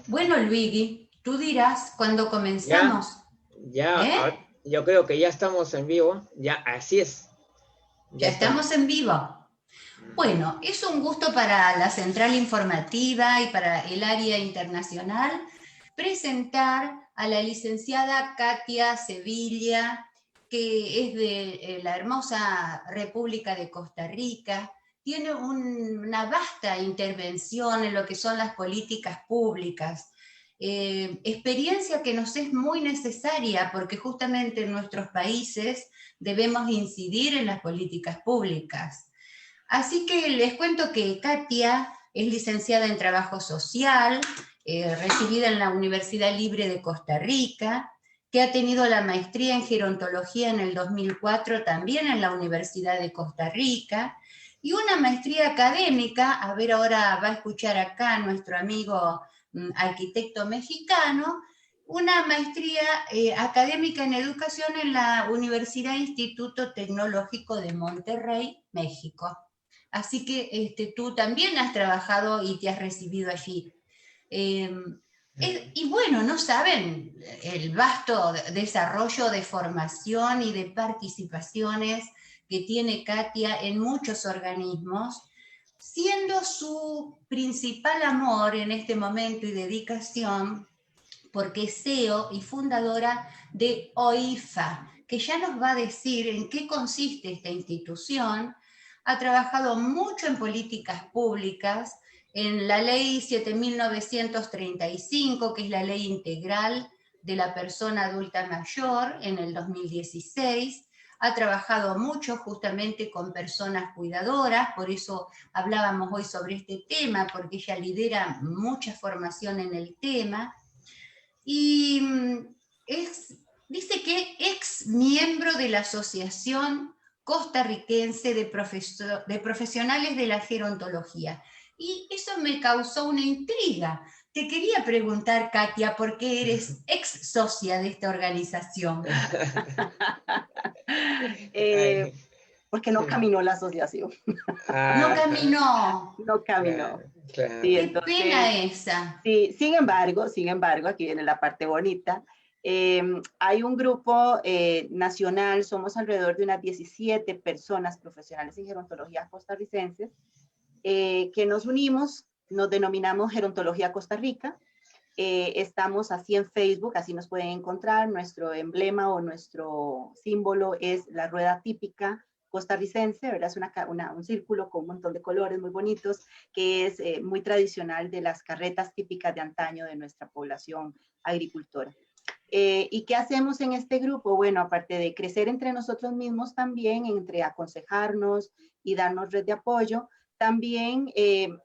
Bueno, Luigi, tú dirás cuando Ya, comenzamos, ya, ¿eh? yo creo que ya estamos en vivo. Ya, así es. Ya Ya estamos. estamos en vivo. Bueno, es un gusto para la central informativa y para el área internacional presentar a la licenciada Katia Sevilla, que es de la hermosa República de Costa Rica. Tiene una vasta intervención en lo que son las políticas públicas, experiencia que nos es muy necesaria porque justamente en nuestros países debemos incidir en las políticas públicas. Así que les cuento que Katia es licenciada en Trabajo Social, recibida en la Universidad Libre de Costa Rica, que ha tenido la maestría en gerontología en el 2004 también en la Universidad de Costa Rica, y una maestría académica, a ver, ahora va a escuchar acá nuestro amigo arquitecto mexicano, una maestría académica en educación en la Universidad Instituto Tecnológico de Monterrey, México. Así que tú también has trabajado y te has recibido allí. Eh, y bueno, no saben el vasto desarrollo de formación y de participaciones que tiene Katia en muchos organismos, siendo su principal amor en este momento y dedicación porque es CEO y fundadora de OIFA, que ya nos va a decir en qué consiste esta institución. Ha trabajado mucho en políticas públicas, en la ley 7.935, que es la ley integral de la persona adulta mayor, en el 2016. Ha trabajado mucho justamente con personas cuidadoras, por eso hablábamos hoy sobre este tema, porque ella lidera mucha formación en el tema y dice que ex miembro de la Asociación Costarricense de Profesionales de la Gerontología. Y eso me causó una intriga. Te quería preguntar, Katia, ¿por qué eres ex socia de esta organización? Eh, Ay, Porque no caminó la asociación, No ajá, caminó. no caminó. claro, Sí, claro. Qué entonces, pena esa. sí, sin embargo, aquí viene la parte bonita. Eh, Hay un grupo nacional, somos alrededor de unas 17 personas profesionales en gerontología costarricenses, que nos unimos, nos denominamos Gerontología Costa Rica. Estamos así en Facebook, así nos pueden encontrar. Nuestro emblema o nuestro símbolo es la rueda típica costarricense, ¿verdad? Es un círculo con un montón de colores muy bonitos, que es muy tradicional de las carretas típicas de antaño de nuestra población agricultora. ¿Y qué hacemos en este grupo? Bueno, aparte de crecer entre nosotros mismos también, entre aconsejarnos y darnos red de apoyo, también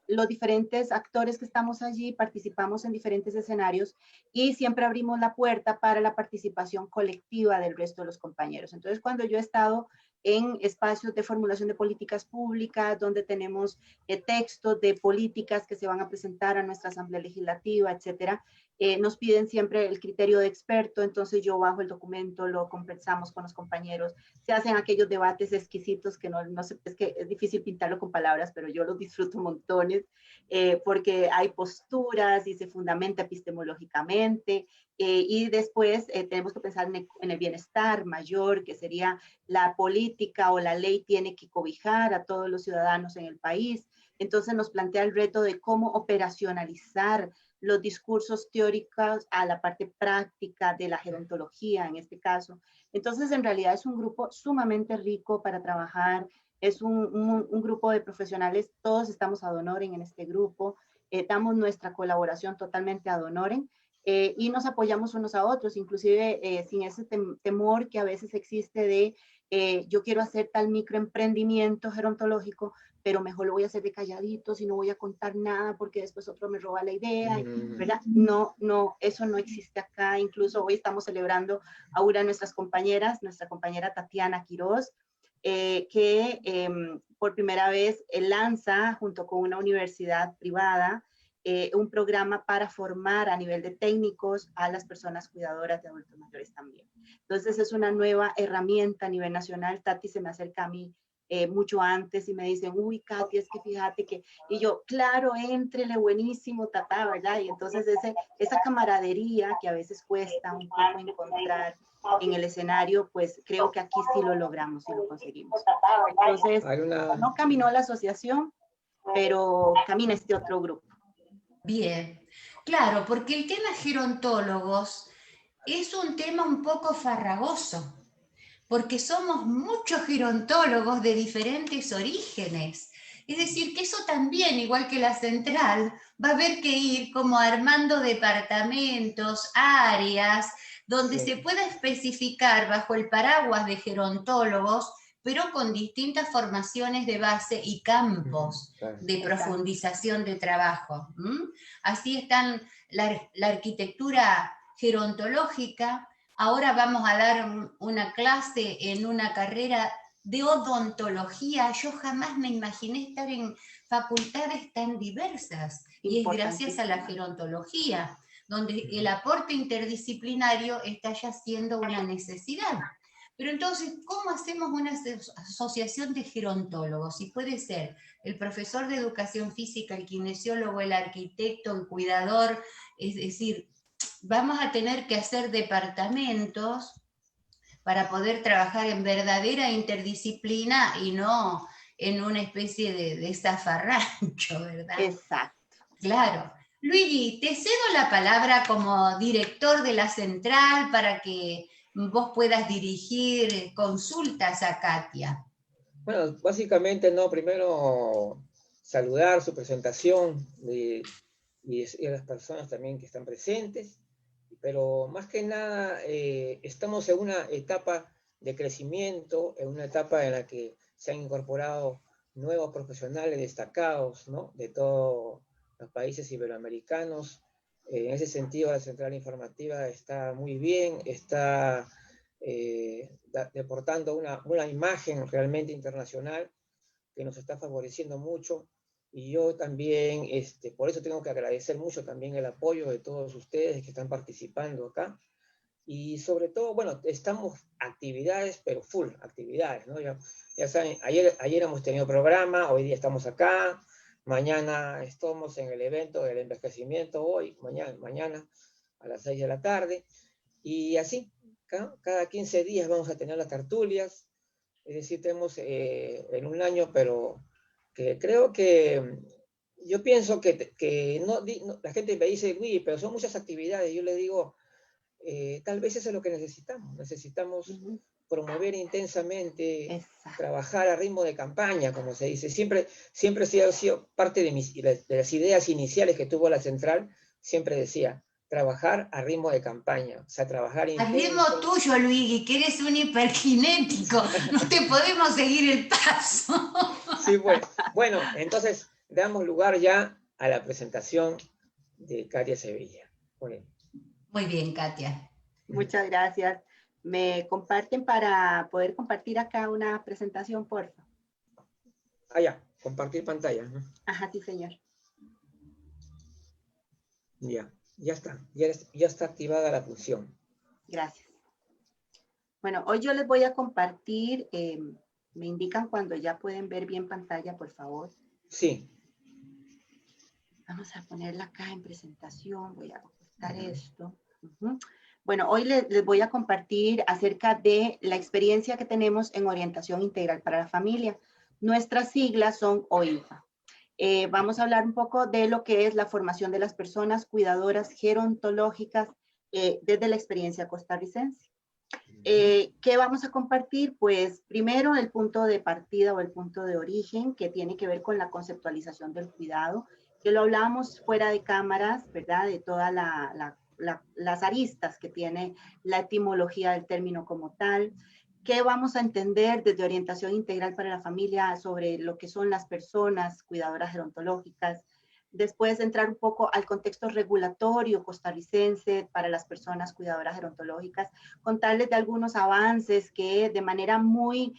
los diferentes actores que estamos allí participamos en diferentes escenarios y siempre abrimos la puerta para la participación colectiva del resto de los compañeros. Entonces, cuando yo he estado en espacios de formulación de políticas públicas, donde tenemos textos de políticas que se van a presentar a nuestra Asamblea Legislativa, etcétera, nos piden siempre el criterio de experto, entonces yo bajo el documento, lo conversamos con los compañeros, se hacen aquellos debates exquisitos que no sé, es que es difícil pintarlo con palabras, pero yo los disfruto montones, porque hay posturas y se fundamenta epistemológicamente, y después tenemos que pensar en el bienestar mayor, que sería la política o la ley tiene que cobijar a todos los ciudadanos en el país. Entonces nos plantea el reto de cómo operacionalizar los discursos teóricos a la parte práctica de la gerontología en este caso. Entonces, en realidad es un grupo sumamente rico para trabajar, es un grupo de profesionales, todos estamos ad honorem en este grupo, damos nuestra colaboración totalmente ad honorem, y nos apoyamos unos a otros, inclusive sin ese temor que a veces existe de yo quiero hacer tal microemprendimiento gerontológico, pero mejor lo voy a hacer de calladitos y no voy a contar nada porque después otro me roba la idea, ¿verdad? No, no, eso no existe acá. Incluso hoy estamos celebrando a una de nuestras compañeras, nuestra compañera Tatiana Quiroz, que por primera vez lanza junto con una universidad privada un programa para formar a nivel de técnicos a las personas cuidadoras de adultos mayores también. Entonces es una nueva herramienta a nivel nacional. Tati se me acerca a mí mucho antes y me dicen, uy, Katia, es que fíjate que, y yo, claro, éntrele, buenísimo, tata, ¿verdad? Y entonces esa camaradería que a veces cuesta un poco encontrar en el escenario, pues creo que aquí sí lo logramos y lo conseguimos. Entonces, no caminó la asociación, pero camina este otro grupo. Bien, claro, porque el tema gerontólogos es un tema un poco farragoso, porque somos muchos gerontólogos de diferentes orígenes. Es decir, que eso también, igual que la central, va a haber que ir como armando departamentos, áreas, donde se pueda especificar bajo el paraguas de gerontólogos, pero con distintas formaciones de base y campos de profundización de trabajo. Así están la arquitectura gerontológica. Ahora vamos a dar una clase en una carrera de odontología. Yo jamás me imaginé estar en facultades tan diversas, y es gracias a la gerontología, donde el aporte interdisciplinario está ya siendo una necesidad. Pero entonces, ¿cómo hacemos una asociación de gerontólogos? Si puede ser el profesor de educación física, el kinesiólogo, el arquitecto, el cuidador, es decir, vamos a tener que hacer departamentos para poder trabajar en verdadera interdisciplina y no en una especie de zafarrancho, ¿verdad? Exacto. Claro. Luigi, te cedo la palabra como director de la central para que vos puedas dirigir consultas a Katia. Bueno, básicamente, no, primero saludar su presentación y a las personas también que están presentes, pero más que nada estamos en una etapa de crecimiento, en una etapa en la que se han incorporado nuevos profesionales destacados, ¿no?, de todos los países iberoamericanos. En ese sentido, la central informativa está muy bien, está deportando una imagen realmente internacional que nos está favoreciendo mucho, y yo también, por eso tengo que agradecer mucho también el apoyo de todos ustedes que están participando acá, y sobre todo, bueno, estamos actividades, pero full actividades, ¿no? Ya saben, ayer hemos tenido programa, hoy día estamos acá, mañana estamos en el evento del envejecimiento, mañana a las 6 de la tarde, y así, cada 15 días vamos a tener las tertulias. Es decir, tenemos en un año, pero que creo que, yo pienso que no, la gente me dice, uy, pero son muchas actividades. Yo le digo, tal vez eso es lo que necesitamos. Necesitamos promover intensamente, trabajar a ritmo de campaña, como se dice. Siempre ha sido parte de las ideas iniciales que tuvo la central, siempre decía, trabajar a ritmo de campaña, o sea, trabajar intenso. Al ritmo tuyo, Luigi, que eres un hiperkinético, no te podemos seguir el paso. Sí, bueno, entonces damos lugar ya a la presentación de Katia Sevilla. Muy bien, Katia. Muchas gracias. ¿Me comparten para poder compartir acá una presentación, por favor? Ya, compartir pantalla. Ajá, sí, señor. Ya está activada la función. Gracias. Bueno, hoy yo les voy a compartir, me indican cuando ya pueden ver bien pantalla, por favor. Sí. Vamos a ponerla acá en presentación, voy a cortar esto. Bueno, hoy les voy a compartir acerca de la experiencia que tenemos en orientación integral para la familia. Nuestras siglas son OIFA. Vamos a hablar un poco de lo que es la formación de las personas cuidadoras gerontológicas desde la experiencia costarricense. ¿Qué vamos a compartir? Pues primero el punto de partida o el punto de origen, que tiene que ver con la conceptualización del cuidado, que lo hablábamos fuera de cámaras, ¿verdad? De todas las aristas que tiene la etimología del término como tal. ¿Qué vamos a entender desde orientación integral para la familia sobre lo que son las personas cuidadoras gerontológicas? Después entrar un poco al contexto regulatorio costarricense para las personas cuidadoras gerontológicas, contarles de algunos avances que de manera muy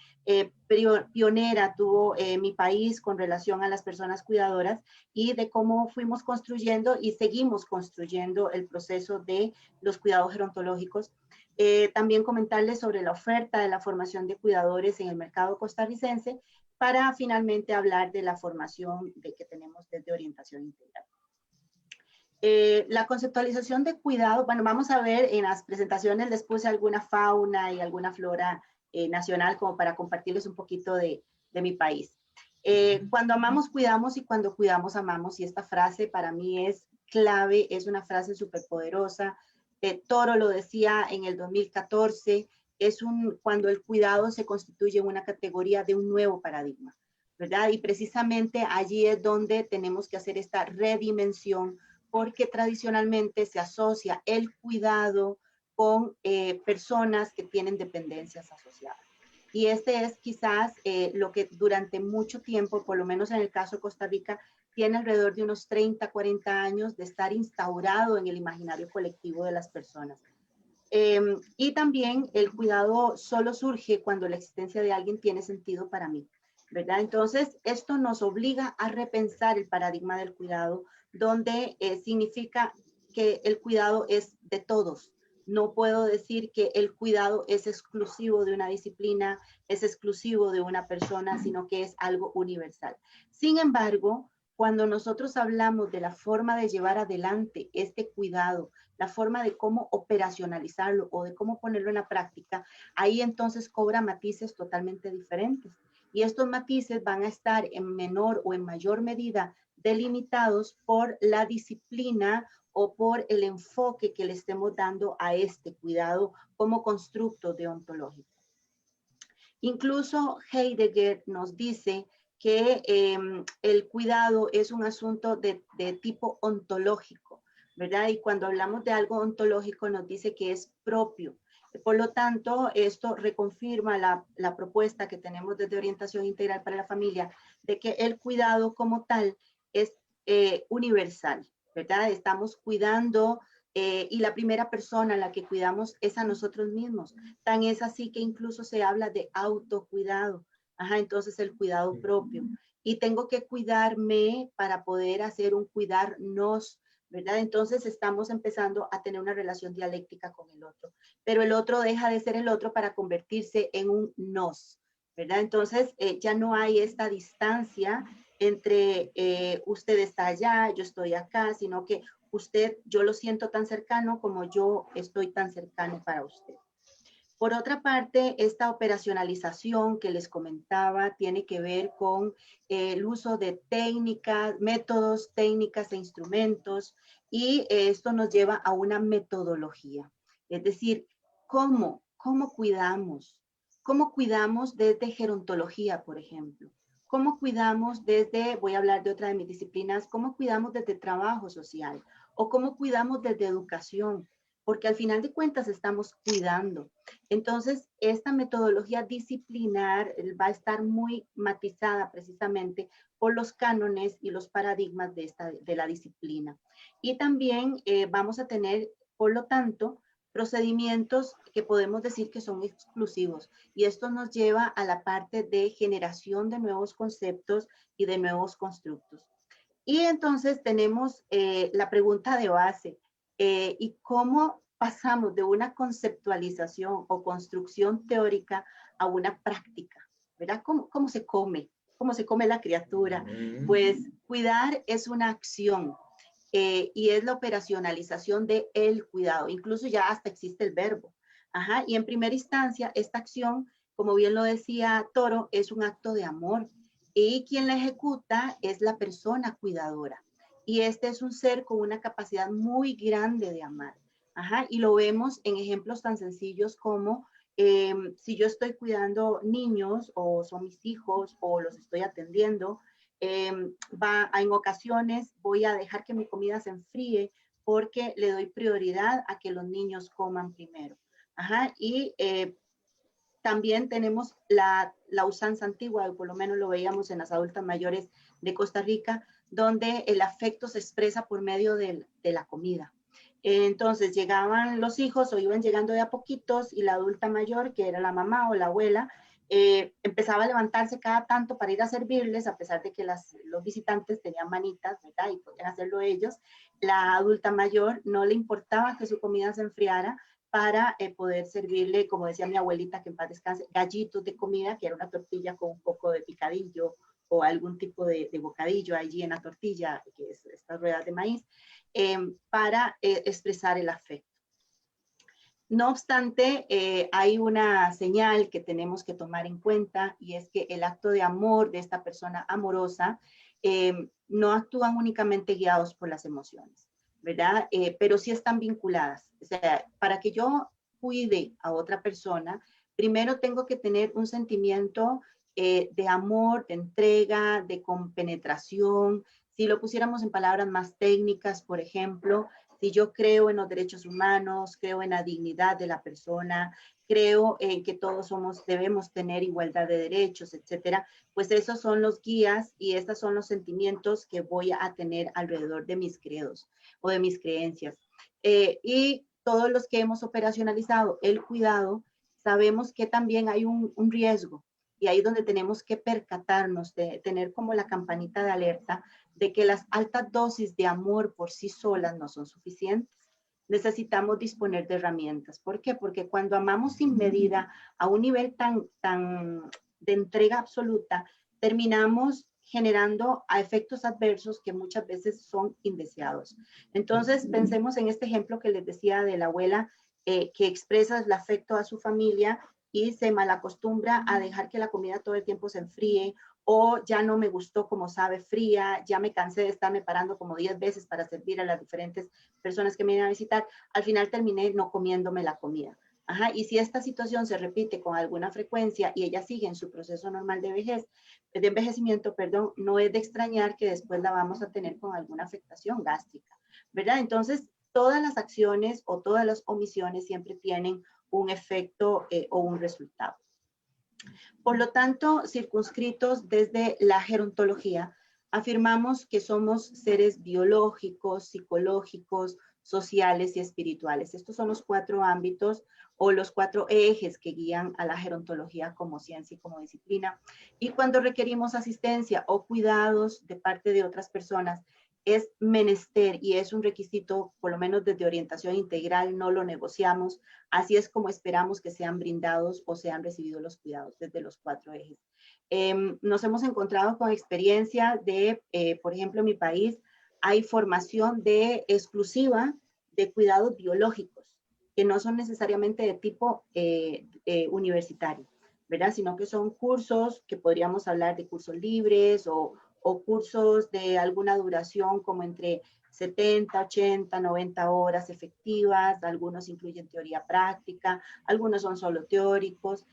pionera tuvo mi país con relación a las personas cuidadoras y de cómo fuimos construyendo y seguimos construyendo el proceso de los cuidados gerontológicos. También comentarles sobre la oferta de la formación de cuidadores en el mercado costarricense para finalmente hablar de la formación que tenemos desde orientación integral. La conceptualización de cuidado, bueno, vamos a ver en las presentaciones, les puse alguna fauna y alguna flora nacional como para compartirles un poquito de mi país. Cuando amamos, cuidamos, y cuando cuidamos, amamos, y esta frase para mí es clave, es una frase súper poderosa. Toro lo decía en el 2014, cuando el cuidado se constituye en una categoría de un nuevo paradigma, ¿verdad? Y precisamente allí es donde tenemos que hacer esta redimensión, porque tradicionalmente se asocia el cuidado con personas que tienen dependencias asociadas. Y este es quizás lo que durante mucho tiempo, por lo menos en el caso de Costa Rica, tiene alrededor de unos 30, 40 años de estar instaurado en el imaginario colectivo de las personas. Y también el cuidado solo surge cuando la existencia de alguien tiene sentido para mí, ¿verdad? Entonces, esto nos obliga a repensar el paradigma del cuidado, donde significa que el cuidado es de todos. No puedo decir que el cuidado es exclusivo de una disciplina, es exclusivo de una persona, sino que es algo universal. Sin embargo, cuando nosotros hablamos de la forma de llevar adelante este cuidado, la forma de cómo operacionalizarlo o de cómo ponerlo en la práctica, ahí entonces cobra matices totalmente diferentes. Y estos matices van a estar en menor o en mayor medida delimitados por la disciplina o por el enfoque que le estemos dando a este cuidado como constructo deontológico. Incluso Heidegger nos dice que el cuidado es un asunto de tipo ontológico, ¿verdad? Y cuando hablamos de algo ontológico nos dice que es propio. Por lo tanto, esto reconfirma la propuesta que tenemos desde Orientación Integral para la Familia, de que el cuidado como tal es universal, ¿verdad? Estamos cuidando y la primera persona a la que cuidamos es a nosotros mismos. Tan es así que incluso se habla de autocuidado. Ajá, entonces el cuidado propio. Y tengo que cuidarme para poder hacer un cuidarnos, ¿verdad? Entonces estamos empezando a tener una relación dialéctica con el otro. Pero el otro deja de ser el otro para convertirse en un nos, ¿verdad? Entonces ya no hay esta distancia entre usted está allá, yo estoy acá, sino que usted, yo lo siento tan cercano como yo estoy tan cercano para usted. Por otra parte, esta operacionalización que les comentaba tiene que ver con el uso de técnicas, métodos, técnicas e instrumentos, y esto nos lleva a una metodología. Es decir, ¿cómo cuidamos? ¿Cómo cuidamos desde gerontología, por ejemplo? ¿Cómo cuidamos desde, voy a hablar de otra de mis disciplinas, cómo cuidamos desde trabajo social? ¿O cómo cuidamos desde educación? Porque al final de cuentas estamos cuidando. Entonces, esta metodología disciplinar va a estar muy matizada precisamente por los cánones y los paradigmas de la disciplina. Y también vamos a tener, por lo tanto, procedimientos que podemos decir que son exclusivos. Y esto nos lleva a la parte de generación de nuevos conceptos y de nuevos constructos. Y entonces tenemos la pregunta de base, ¿y cómo pasamos de una conceptualización o construcción teórica a una práctica? ¿Verdad? ¿Cómo se come? ¿Cómo se come la criatura? Pues cuidar es una acción y es la operacionalización de el cuidado. Incluso ya hasta existe el verbo. Ajá, y en primera instancia, esta acción, como bien lo decía Toro, es un acto de amor. Y quien la ejecuta es la persona cuidadora. Y este es un ser con una capacidad muy grande de amar. Ajá, y lo vemos en ejemplos tan sencillos como si yo estoy cuidando niños o son mis hijos o los estoy atendiendo, en ocasiones voy a dejar que mi comida se enfríe porque le doy prioridad a que los niños coman primero. Ajá, y también tenemos la usanza antigua, o por lo menos lo veíamos en las adultas mayores de Costa Rica, donde el afecto se expresa por medio de la comida. Entonces llegaban los hijos o iban llegando de a poquitos y la adulta mayor, que era la mamá o la abuela, empezaba a levantarse cada tanto para ir a servirles, a pesar de que los visitantes tenían manitas, ¿verdad? Y podían hacerlo ellos. La adulta mayor no le importaba que su comida se enfriara para poder servirle, como decía mi abuelita, que en paz descanse, gallitos de comida, que era una tortilla con un poco de picadillo o algún tipo de bocadillo allí en la tortilla, que es estas ruedas de maíz, para expresar el afecto. No obstante, hay una señal que tenemos que tomar en cuenta y es que el acto de amor de esta persona amorosa no actúan únicamente guiados por las emociones, ¿verdad? Pero sí están vinculadas. O sea, para que yo cuide a otra persona, primero tengo que tener un sentimiento de amor, de entrega, de compenetración. Si lo pusiéramos en palabras más técnicas, por ejemplo, si yo creo en los derechos humanos, creo en la dignidad de la persona, creo en que todos debemos tener igualdad de derechos, etcétera, pues esos son los guías y estos son los sentimientos que voy a tener alrededor de mis credos o de mis creencias. Y todos los que hemos operacionalizado el cuidado, sabemos que también hay un riesgo. Y ahí es donde tenemos que percatarnos, de tener como la campanita de alerta de que las altas dosis de amor por sí solas no son suficientes. Necesitamos disponer de herramientas. ¿Por qué? Porque cuando amamos sin medida a un nivel tan de entrega absoluta, terminamos generando a efectos adversos que muchas veces son indeseados. Entonces, pensemos en este ejemplo que les decía de la abuela que expresa el afecto a su familia y se malacostumbra a dejar que la comida todo el tiempo se enfríe, o ya no me gustó como sabe fría, ya me cansé de estarme parando como 10 veces para servir a las diferentes personas que me vienen a visitar, al final terminé no comiéndome la comida. Ajá, y si esta situación se repite con alguna frecuencia y ella sigue en su proceso normal de envejecimiento, perdón, no es de extrañar que después la vamos a tener con alguna afectación gástrica, ¿verdad? Entonces, todas las acciones o todas las omisiones siempre tienen un efecto o un resultado. Por lo tanto, circunscritos desde la gerontología, afirmamos que somos seres biológicos, psicológicos, sociales y espirituales. Estos son los 4 ámbitos o los 4 ejes que guían a la gerontología como ciencia y como disciplina. Y cuando requerimos asistencia o cuidados de parte de otras personas, es menester y es un requisito, por lo menos desde orientación integral, no lo negociamos. Así es como esperamos que sean brindados o sean recibidos los cuidados desde los 4 ejes. Nos hemos encontrado con experiencia de, por ejemplo, en mi país, hay formación exclusiva de cuidados biológicos, que no son necesariamente de tipo universitario, ¿verdad? Sino que son cursos que podríamos hablar de cursos libres o cursos de alguna duración como entre 70, 80, 90 horas efectivas, algunos incluyen teoría práctica, algunos son solo teóricos,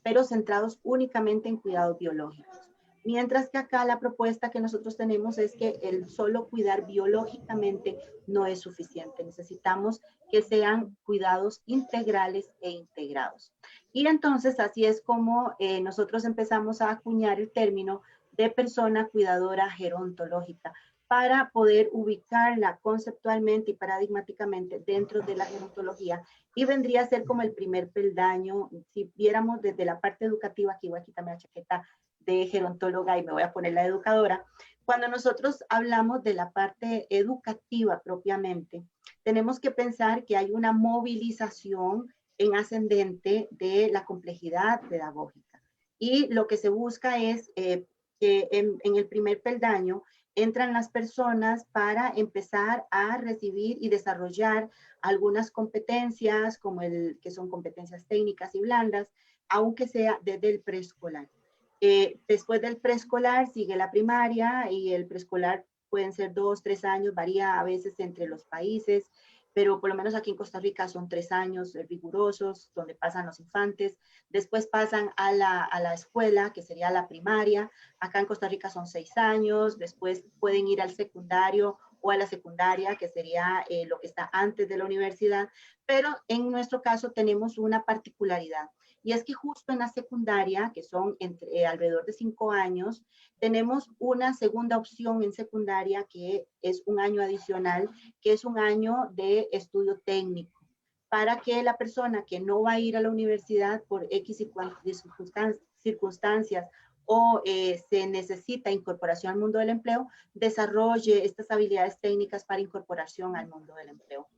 pero centrados únicamente en cuidados biológicos. Mientras que acá la propuesta que nosotros tenemos es que el solo cuidar biológicamente no es suficiente. Necesitamos que sean cuidados integrales e integrados. Y entonces así es como nosotros empezamos a acuñar el término de persona cuidadora gerontológica para poder ubicarla conceptualmente y paradigmáticamente dentro de la gerontología, y vendría a ser como el primer peldaño, si viéramos desde la parte educativa, aquí voy a quitarme la chaqueta de gerontóloga y me voy a poner la educadora. Cuando nosotros hablamos de la parte educativa propiamente, tenemos que pensar que hay una movilización en ascendente de la complejidad pedagógica. Y lo que se busca es que en el primer peldaño entran las personas para empezar a recibir y desarrollar algunas competencias, como que son competencias técnicas y blandas, aunque sea desde el preescolar. Después del preescolar sigue la primaria y el preescolar pueden ser 2, 3 años, varía a veces entre los países, pero por lo menos aquí en Costa Rica son 3 años rigurosos, donde pasan los infantes. Después pasan a la escuela, que sería la primaria. Acá en Costa Rica son 6 años. Después pueden ir al secundario o a la secundaria, que sería lo que está antes de la universidad. Pero en nuestro caso tenemos una particularidad. y es que justo en la secundaria, que son alrededor de 5 años, tenemos una segunda opción en secundaria que es un año adicional, que es un año de estudio técnico, para que la persona que no va a ir a la universidad por X circunstancias o se necesita incorporación al mundo del empleo, desarrolle estas habilidades técnicas para incorporación al mundo del empleo.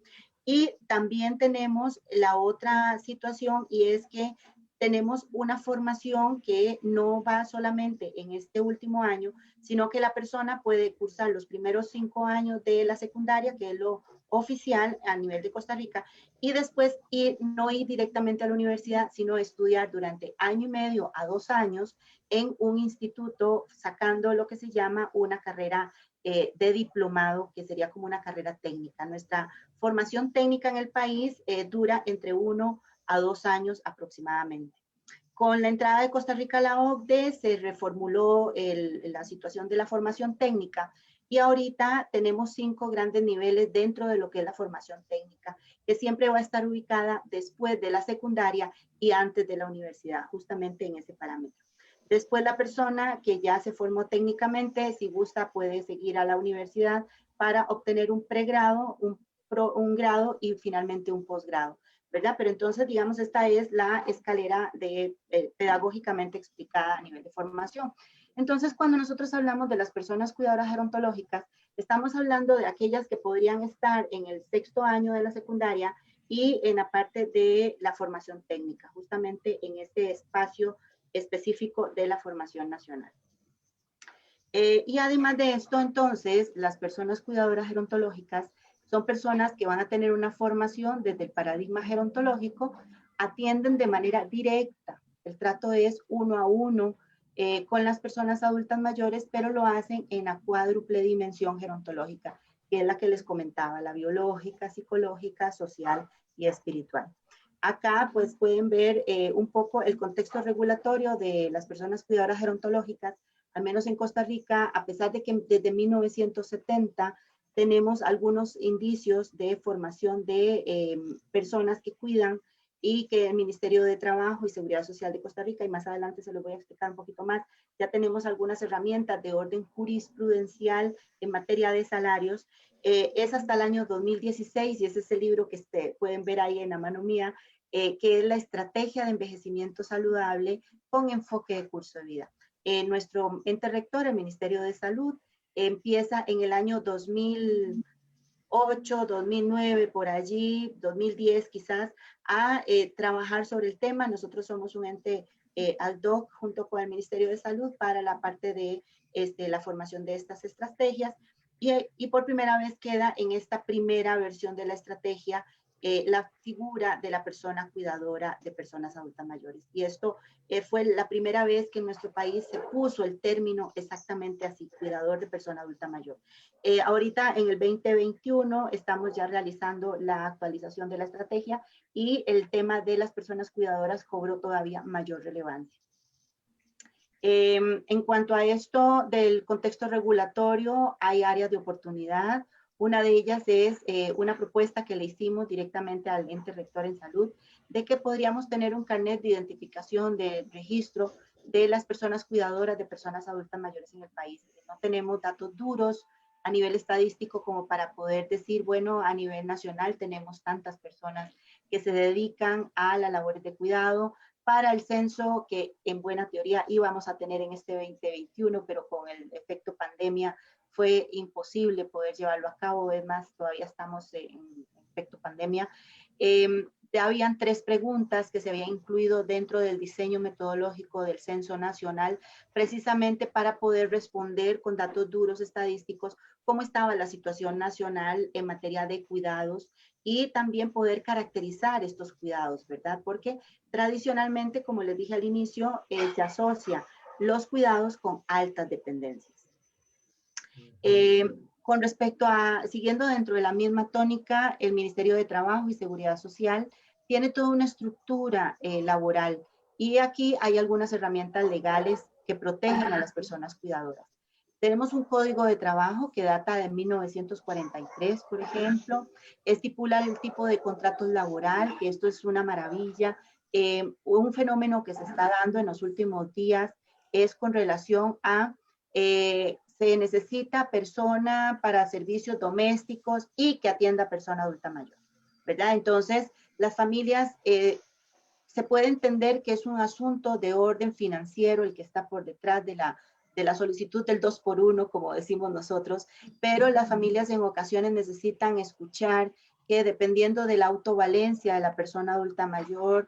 Y también tenemos la otra situación, y es que tenemos una formación que no va solamente en este último año, sino que la persona puede cursar los primeros 5 años de la secundaria, que es lo oficial a nivel de Costa Rica, y después no ir directamente a la universidad, sino estudiar durante año y medio a 2 años en un instituto, sacando lo que se llama una carrera de diplomado, que sería como una carrera técnica. Nuestra formación técnica en el país dura entre 1 a 2 años aproximadamente. Con la entrada de Costa Rica a la OCDE se reformuló la situación de la formación técnica, y ahorita tenemos 5 grandes niveles dentro de lo que es la formación técnica, que siempre va a estar ubicada después de la secundaria y antes de la universidad, justamente en ese parámetro. Después la persona que ya se formó técnicamente, si gusta, puede seguir a la universidad para obtener un pregrado, un grado y finalmente un posgrado, ¿verdad? Pero entonces, digamos, esta es la escalera pedagógicamente explicada a nivel de formación. Entonces, cuando nosotros hablamos de las personas cuidadoras gerontológicas, estamos hablando de aquellas que podrían estar en el 6º año de la secundaria y en la parte de la formación técnica, justamente en este espacio específico de la formación nacional. Y además de esto, entonces, las personas cuidadoras gerontológicas son personas que van a tener una formación desde el paradigma gerontológico, atienden de manera directa. El trato es 1 a 1 con las personas adultas mayores, pero lo hacen en la cuádruple dimensión gerontológica, que es la que les comentaba, la biológica, psicológica, social y espiritual. Acá pues pueden ver un poco el contexto regulatorio de las personas cuidadoras gerontológicas, al menos en Costa Rica, a pesar de que desde 1970 tenemos algunos indicios de formación de personas que cuidan, y que el Ministerio de Trabajo y Seguridad Social de Costa Rica, y más adelante se lo voy a explicar un poquito más, ya tenemos algunas herramientas de orden jurisprudencial en materia de salarios. Es hasta el año 2016, y ese es el libro que pueden ver ahí en la mano mía, que es la estrategia de envejecimiento saludable con enfoque de curso de vida. Nuestro ente rector, el Ministerio de Salud, empieza en el año 2008, 2009, por allí, 2010 quizás, a trabajar sobre el tema. Nosotros somos un ente ad hoc junto con el Ministerio de Salud para la parte de la formación de estas estrategias, y por primera vez queda en esta primera versión de la estrategia la figura de la persona cuidadora de personas adultas mayores. Y esto fue la primera vez que en nuestro país se puso el término exactamente así, cuidador de persona adulta mayor. Ahorita en el 2021 estamos ya realizando la actualización de la estrategia, y el tema de las personas cuidadoras cobró todavía mayor relevancia. En cuanto a esto del contexto regulatorio, hay áreas de oportunidad. Una de ellas es una propuesta que le hicimos directamente al ente rector en salud, de que podríamos tener un carnet de identificación de registro de las personas cuidadoras de personas adultas mayores en el país. No tenemos datos duros a nivel estadístico como para poder decir, bueno, a nivel nacional tenemos tantas personas que se dedican a las labores de cuidado. Para el censo que en buena teoría íbamos a tener en este 2021, pero con el efecto pandemia fue imposible poder llevarlo a cabo. Es más, todavía estamos en efecto pandemia. Habían 3 preguntas que se habían incluido dentro del diseño metodológico del Censo Nacional, precisamente para poder responder con datos duros estadísticos cómo estaba la situación nacional en materia de cuidados, y también poder caracterizar estos cuidados, ¿verdad? Porque tradicionalmente, como les dije al inicio, se asocia los cuidados con altas dependencias. Con respecto a, siguiendo dentro de la misma tónica, el Ministerio de Trabajo y Seguridad Social tiene toda una estructura laboral, y aquí hay algunas herramientas legales que protegen a las personas cuidadoras. Tenemos un código de trabajo que data de 1943, por ejemplo, estipula el tipo de contratos laboral, que esto es una maravilla, Un fenómeno que se está dando en los últimos días es con relación a se necesita persona para servicios domésticos y que atienda a persona adulta mayor, ¿verdad? Entonces, las familias, se puede entender que es un asunto de orden financiero el que está por detrás de la solicitud del 2 por 1, como decimos nosotros, pero las familias en ocasiones necesitan escuchar que dependiendo de la autovalencia de la persona adulta mayor,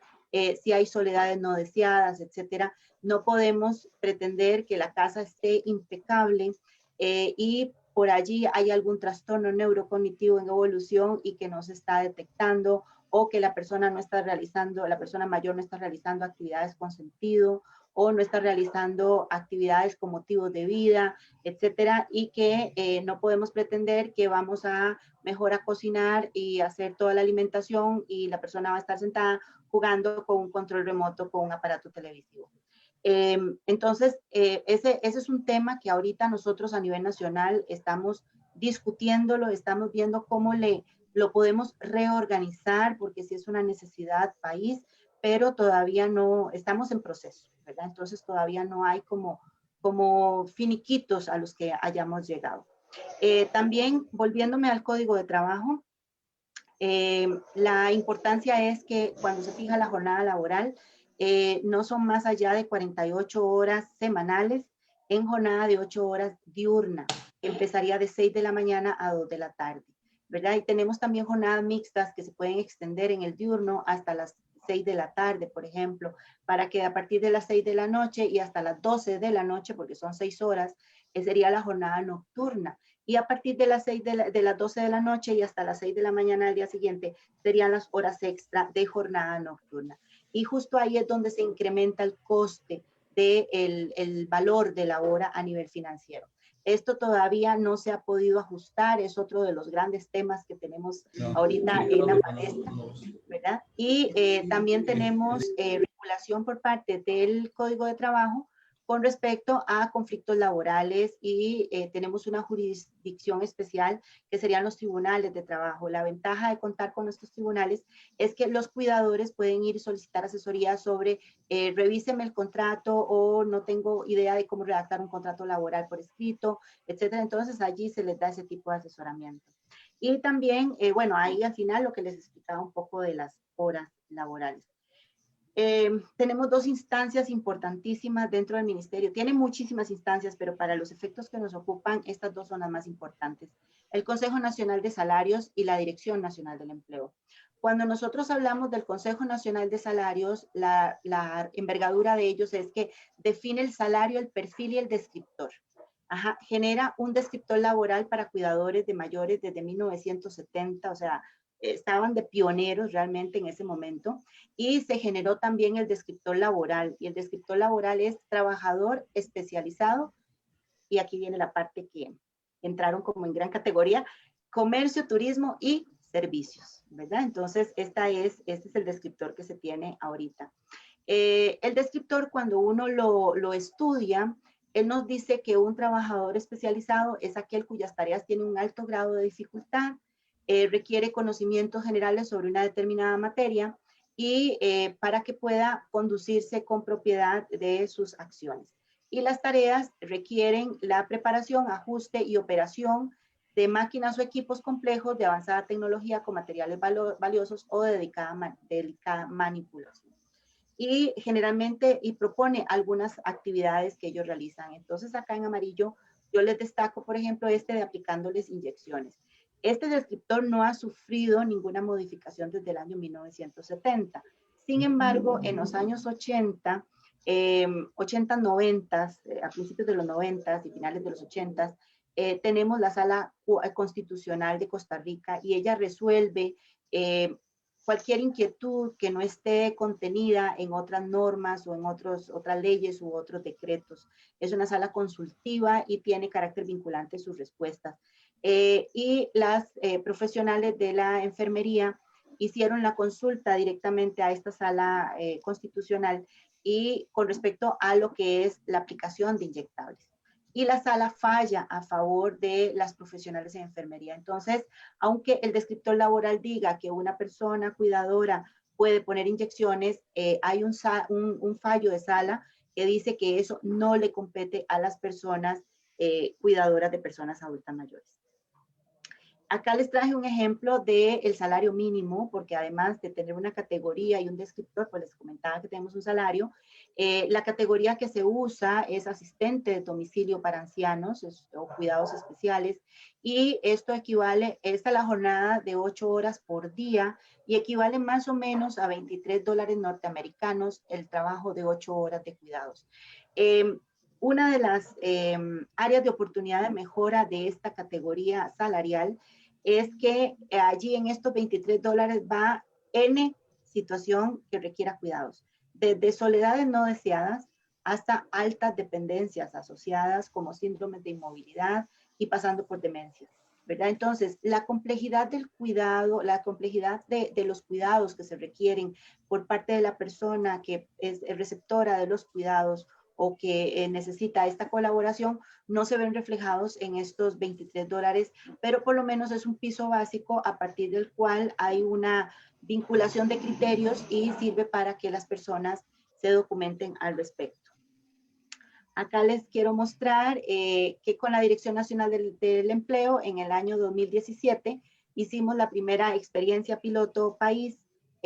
si hay soledades no deseadas, etcétera, no podemos pretender que la casa esté impecable y por allí hay algún trastorno neurocognitivo en evolución y que no se está detectando, o que la persona no está realizando, la persona mayor no está realizando actividades con sentido, o no está realizando actividades con motivos de vida, etcétera, y que no podemos pretender que vamos a mejor a cocinar y hacer toda la alimentación y la persona va a estar sentada jugando con un control remoto, con un aparato televisivo. Entonces, ese es un tema que ahorita nosotros a nivel nacional estamos discutiéndolo, estamos viendo cómo lo podemos reorganizar, porque sí es una necesidad país, pero todavía no, estamos en proceso, ¿verdad? Entonces todavía no hay como finiquitos a los que hayamos llegado. También, volviéndome al Código de Trabajo, la importancia es que cuando se fija la jornada laboral, no son más allá de 48 horas semanales en jornada de 8 horas diurna. Empezaría de 6 de la mañana a 2 de la tarde, ¿verdad? Y tenemos también jornadas mixtas que se pueden extender en el diurno hasta las 6 de la tarde, por ejemplo, para que a partir de las 6 de la noche y hasta las 12 de la noche, porque son 6 horas, sería la jornada nocturna. Y a partir de las 6 de las 12 de la noche y hasta las 6 de la mañana del día siguiente serían las horas extra de jornada nocturna. Y justo ahí es donde se incrementa el coste del valor de la hora a nivel financiero. Esto todavía no se ha podido ajustar, es otro de los grandes temas que tenemos ahorita en la palestra, ¿verdad? Y también tenemos regulación por parte del Código de Trabajo con respecto a conflictos laborales y tenemos una jurisdicción especial que serían los tribunales de trabajo. La ventaja de contar con estos tribunales es que los cuidadores pueden ir y solicitar asesoría sobre revíseme el contrato o no tengo idea de cómo redactar un contrato laboral por escrito, etcétera. Entonces allí se les da ese tipo de asesoramiento. Y también, bueno, ahí al final lo que les explicaba un poco de las horas laborales. Tenemos dos instancias importantísimas dentro del ministerio. Tiene muchísimas instancias, pero para los efectos que nos ocupan, estas dos son las más importantes. El Consejo Nacional de Salarios y la Dirección Nacional del Empleo. Cuando nosotros hablamos del Consejo Nacional de Salarios, la envergadura de ellos es que define el salario, el perfil y el descriptor. Ajá, genera un descriptor laboral para cuidadores de mayores desde 1970, o sea, estaban de pioneros realmente en ese momento, y se generó también el descriptor laboral, y el descriptor laboral es trabajador especializado, y aquí viene la parte que entraron como en gran categoría, comercio, turismo y servicios, ¿verdad? Entonces, este es el descriptor que se tiene ahorita. El descriptor, cuando uno lo estudia, él nos dice que un trabajador especializado es aquel cuyas tareas tienen un alto grado de dificultad, requiere conocimientos generales sobre una determinada materia y para que pueda conducirse con propiedad de sus acciones. Y las tareas requieren la preparación, ajuste y operación de máquinas o equipos complejos de avanzada tecnología con materiales valiosos o de delicada manipulación. Y generalmente propone algunas actividades que ellos realizan. Entonces acá en amarillo yo les destaco, por ejemplo, de aplicándoles inyecciones. Este descriptor no ha sufrido ninguna modificación desde el año 1970. Sin embargo, en los años 80, 90, a principios de los 90 y finales de los 80, tenemos la Sala Constitucional de Costa Rica y ella resuelve cualquier inquietud que no esté contenida en otras normas o en otras leyes u otros decretos. Es una sala consultiva y tiene carácter vinculante sus respuestas. Y las profesionales de la enfermería hicieron la consulta directamente a esta sala constitucional y con respecto a lo que es la aplicación de inyectables. Y la sala falla a favor de las profesionales en enfermería. Entonces, aunque el descriptor laboral diga que una persona cuidadora puede poner inyecciones. Hay un fallo de sala que dice que eso no le compete a las personas cuidadoras de personas adultas mayores. Acá les traje un ejemplo del salario mínimo, porque además de tener una categoría y un descriptor, pues les comentaba que tenemos un salario. La categoría que se usa es asistente de domicilio para ancianos o cuidados especiales, y esto equivale, esta es la jornada de 8 horas por día y equivale más o menos a $23 norteamericanos el trabajo de 8 horas de cuidados. Una de las áreas de oportunidad de mejora de esta categoría salarial es que allí en estos $23 va N situación que requiera cuidados, desde soledades no deseadas hasta altas dependencias asociadas como síndromes de inmovilidad y pasando por demencia, ¿verdad? Entonces, la complejidad del cuidado, la complejidad de los cuidados que se requieren por parte de la persona que es receptora de los cuidados o que necesita esta colaboración, no se ven reflejados en estos $23, pero por lo menos es un piso básico a partir del cual hay una vinculación de criterios y sirve para que las personas se documenten al respecto. Acá les quiero mostrar que con la Dirección Nacional del Empleo en el año 2017 hicimos la primera experiencia piloto país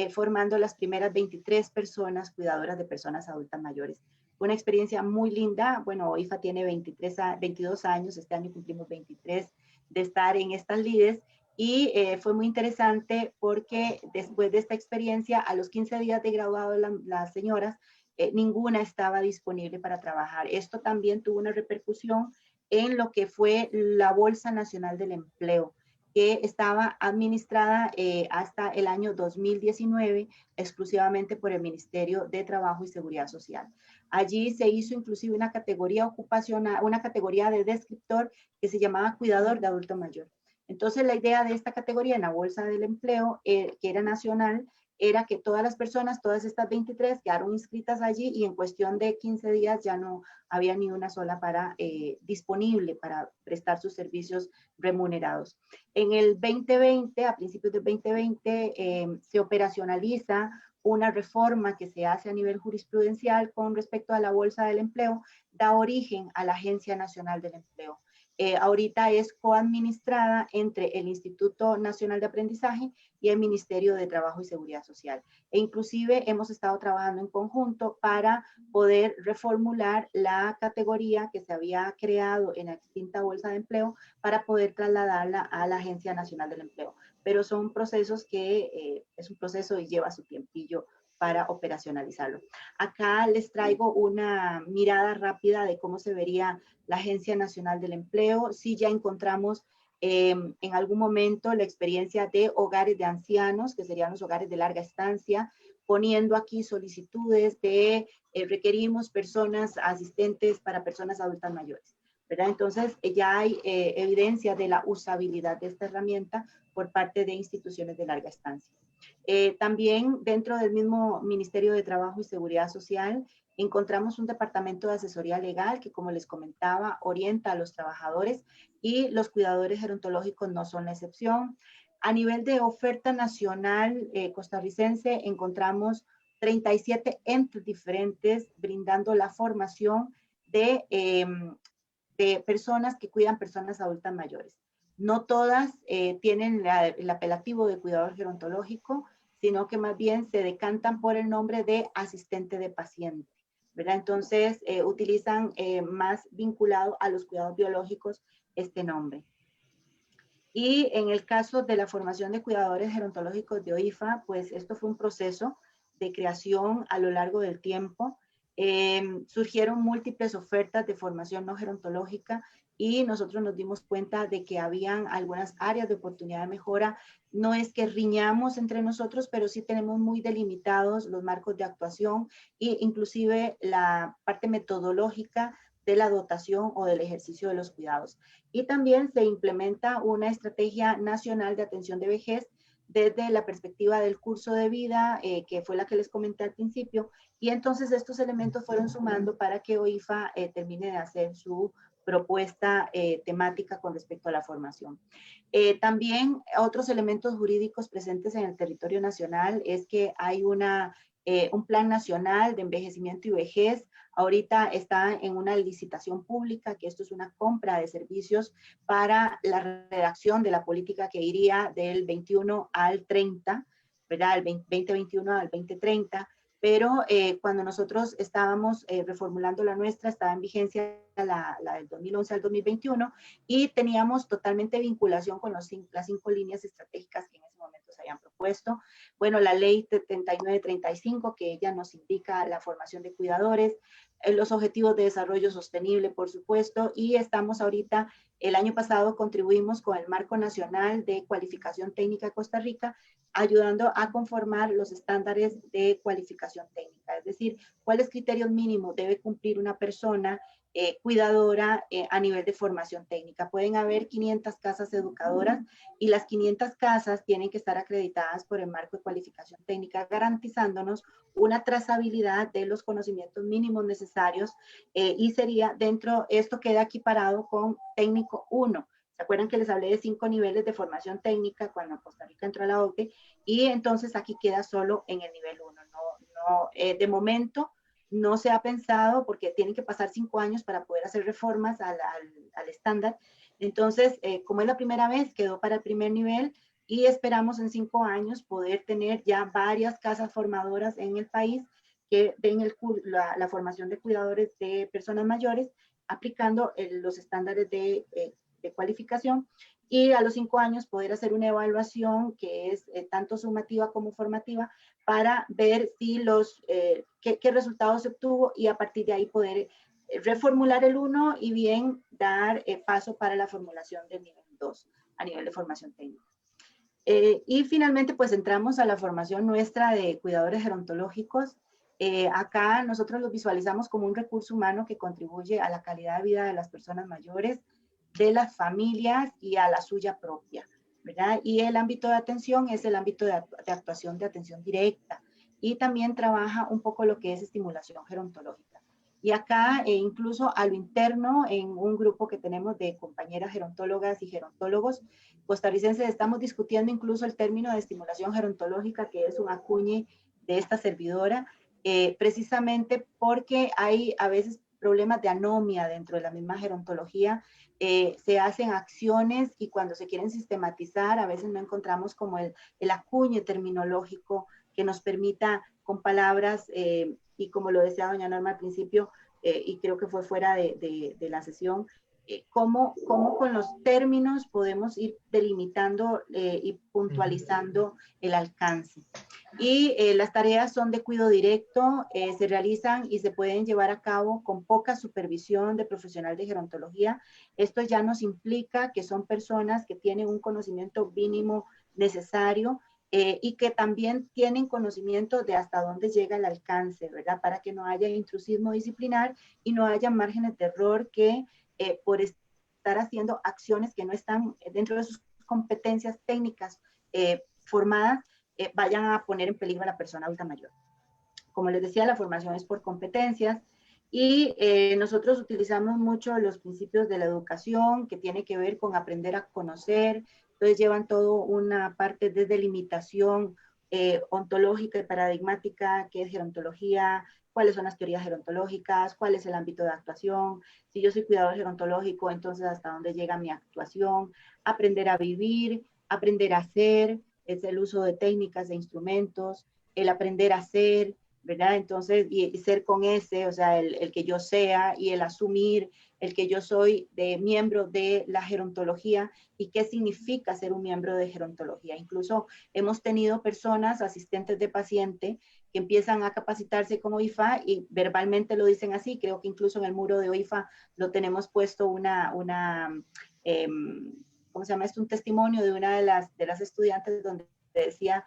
formando las primeras 23 personas cuidadoras de personas adultas mayores. Fue una experiencia muy linda. Bueno, OIFA tiene 22 años, este año cumplimos 23 de estar en estas lides y fue muy interesante porque después de esta experiencia, a los 15 días de graduado las señoras, ninguna estaba disponible para trabajar. Esto también tuvo una repercusión en lo que fue la Bolsa Nacional del Empleo, que estaba administrada hasta el año 2019 exclusivamente por el Ministerio de Trabajo y Seguridad Social. Allí se hizo inclusive una categoría ocupacional, una categoría de descriptor que se llamaba cuidador de adulto mayor. Entonces la idea de esta categoría en la Bolsa del Empleo, que era nacional, era que todas las personas, todas estas 23 quedaron inscritas allí y en cuestión de 15 días ya no había ni una sola disponible para prestar sus servicios remunerados. En el 2020, a principios del 2020, se operacionaliza una reforma que se hace a nivel jurisprudencial con respecto a la Bolsa del Empleo, da origen a la Agencia Nacional del Empleo. Ahorita es coadministrada entre el Instituto Nacional de Aprendizaje y el Ministerio de Trabajo y Seguridad Social. E inclusive hemos estado trabajando en conjunto para poder reformular la categoría que se había creado en la extinta Bolsa de Empleo para poder trasladarla a la Agencia Nacional del Empleo. Pero son procesos que es un proceso y lleva su tiempillo para operacionalizarlo. Acá les traigo una mirada rápida de cómo se vería la Agencia Nacional del Empleo. Sí, ya encontramos en algún momento la experiencia de hogares de ancianos, que serían los hogares de larga estancia, poniendo aquí solicitudes de requerimos personas asistentes para personas adultas mayores, ¿verdad? Entonces ya hay evidencia de la usabilidad de esta herramienta por parte de instituciones de larga estancia. También dentro del mismo Ministerio de Trabajo y Seguridad Social encontramos un departamento de asesoría legal que, como les comentaba, orienta a los trabajadores y los cuidadores gerontológicos no son la excepción. A nivel de oferta nacional costarricense encontramos 37 entes diferentes brindando la formación de personas que cuidan personas adultas mayores. No todas tienen el apelativo de cuidador gerontológico, sino que más bien se decantan por el nombre de asistente de paciente, ¿verdad? Entonces utilizan más vinculado a los cuidados biológicos este nombre. Y en el caso de la formación de cuidadores gerontológicos de OIFA, pues esto fue un proceso de creación a lo largo del tiempo. Surgieron múltiples ofertas de formación no gerontológica y nosotros nos dimos cuenta de que habían algunas áreas de oportunidad de mejora. No es que riñamos entre nosotros, pero sí tenemos muy delimitados los marcos de actuación e inclusive la parte metodológica de la dotación o del ejercicio de los cuidados. Y también se implementa una estrategia nacional de atención de vejez desde la perspectiva del curso de vida, que fue la que les comenté al principio, y entonces estos elementos fueron sumando para que OIFA termine de hacer su propuesta temática con respecto a la formación. También otros elementos jurídicos presentes en el territorio nacional es que hay un plan nacional de envejecimiento y vejez. Ahorita está en una licitación pública, que esto es una compra de servicios para la redacción de la política que iría del 21 al 30, ¿verdad? El 2021 al 2030. Pero cuando nosotros estábamos reformulando la nuestra, estaba en vigencia la del 2011 al 2021 y teníamos totalmente vinculación con las 5 líneas estratégicas que en ese momento se habían propuesto. Bueno, la ley 7935, que ella nos indica la formación de cuidadores, los objetivos de desarrollo sostenible, por supuesto, y estamos ahorita, el año pasado contribuimos con el Marco Nacional de Cualificación Técnica de Costa Rica, ayudando a conformar los estándares de cualificación técnica, es decir, cuáles criterios mínimos debe cumplir una persona cuidadora a nivel de formación técnica. Pueden haber 500 casas educadoras y las 500 casas tienen que estar acreditadas por el marco de cualificación técnica, garantizándonos una trazabilidad de los conocimientos mínimos necesarios y sería dentro, esto queda equiparado con técnico 1. ¿Se acuerdan que les hablé de 5 niveles de formación técnica cuando Costa Rica entró a la OCDE? Y entonces aquí queda solo en el nivel 1. De momento no se ha pensado porque tienen que pasar 5 años para poder hacer reformas al estándar. Entonces, como es la primera vez, quedó para el primer nivel y esperamos en 5 años poder tener ya varias casas formadoras en el país que den la formación de cuidadores de personas mayores aplicando los estándares de cualificación y a los 5 años poder hacer una evaluación que es tanto sumativa como formativa para ver si qué resultados se obtuvo y a partir de ahí poder reformular el 1 y bien dar paso para la formulación del nivel 2 a nivel de formación técnica. Y finalmente pues entramos a la formación nuestra de cuidadores gerontológicos. Acá nosotros los visualizamos como un recurso humano que contribuye a la calidad de vida de las personas mayores, de las familias y a la suya propia, ¿verdad? Y el ámbito de atención es el ámbito de actuación de atención directa y también trabaja un poco lo que es estimulación gerontológica. Y acá incluso a lo interno, en un grupo que tenemos de compañeras gerontólogas y gerontólogos costarricenses, estamos discutiendo incluso el término de estimulación gerontológica, que es un acuñe de esta servidora, precisamente porque hay a veces problemas de anomia dentro de la misma gerontología. Se hacen acciones y cuando se quieren sistematizar a veces no encontramos como el acuñe terminológico que nos permita con palabras y como lo decía doña Norma al principio y creo que fue fuera de la sesión, cómo con los términos podemos ir delimitando y puntualizando el alcance. Y las tareas son de cuidado directo, se realizan y se pueden llevar a cabo con poca supervisión de profesional de gerontología. Esto ya nos implica que son personas que tienen un conocimiento mínimo necesario y que también tienen conocimiento de hasta dónde llega el alcance, ¿verdad? Para que no haya intrusismo disciplinar y no haya márgenes de error que por estar haciendo acciones que no están dentro de sus competencias técnicas formadas, vayan a poner en peligro a la persona adulta mayor. Como les decía, la formación es por competencias y nosotros utilizamos mucho los principios de la educación que tiene que ver con aprender a conocer. Entonces llevan todo una parte de delimitación ontológica y paradigmática, que es gerontología, cuáles son las teorías gerontológicas, cuál es el ámbito de actuación, si yo soy cuidador gerontológico, entonces hasta dónde llega mi actuación, aprender a vivir, aprender a ser, es el uso de técnicas, de instrumentos, el aprender a ser, ¿verdad? Entonces, y ser con ese, o sea, el que yo sea y el asumir el que yo soy miembro de la gerontología y qué significa ser un miembro de gerontología. Incluso hemos tenido personas, asistentes de paciente, que empiezan a capacitarse con OIFA y verbalmente lo dicen así. Creo que incluso en el muro de OIFA lo tenemos puesto ¿cómo se llama esto? Un testimonio de una de las estudiantes donde decía,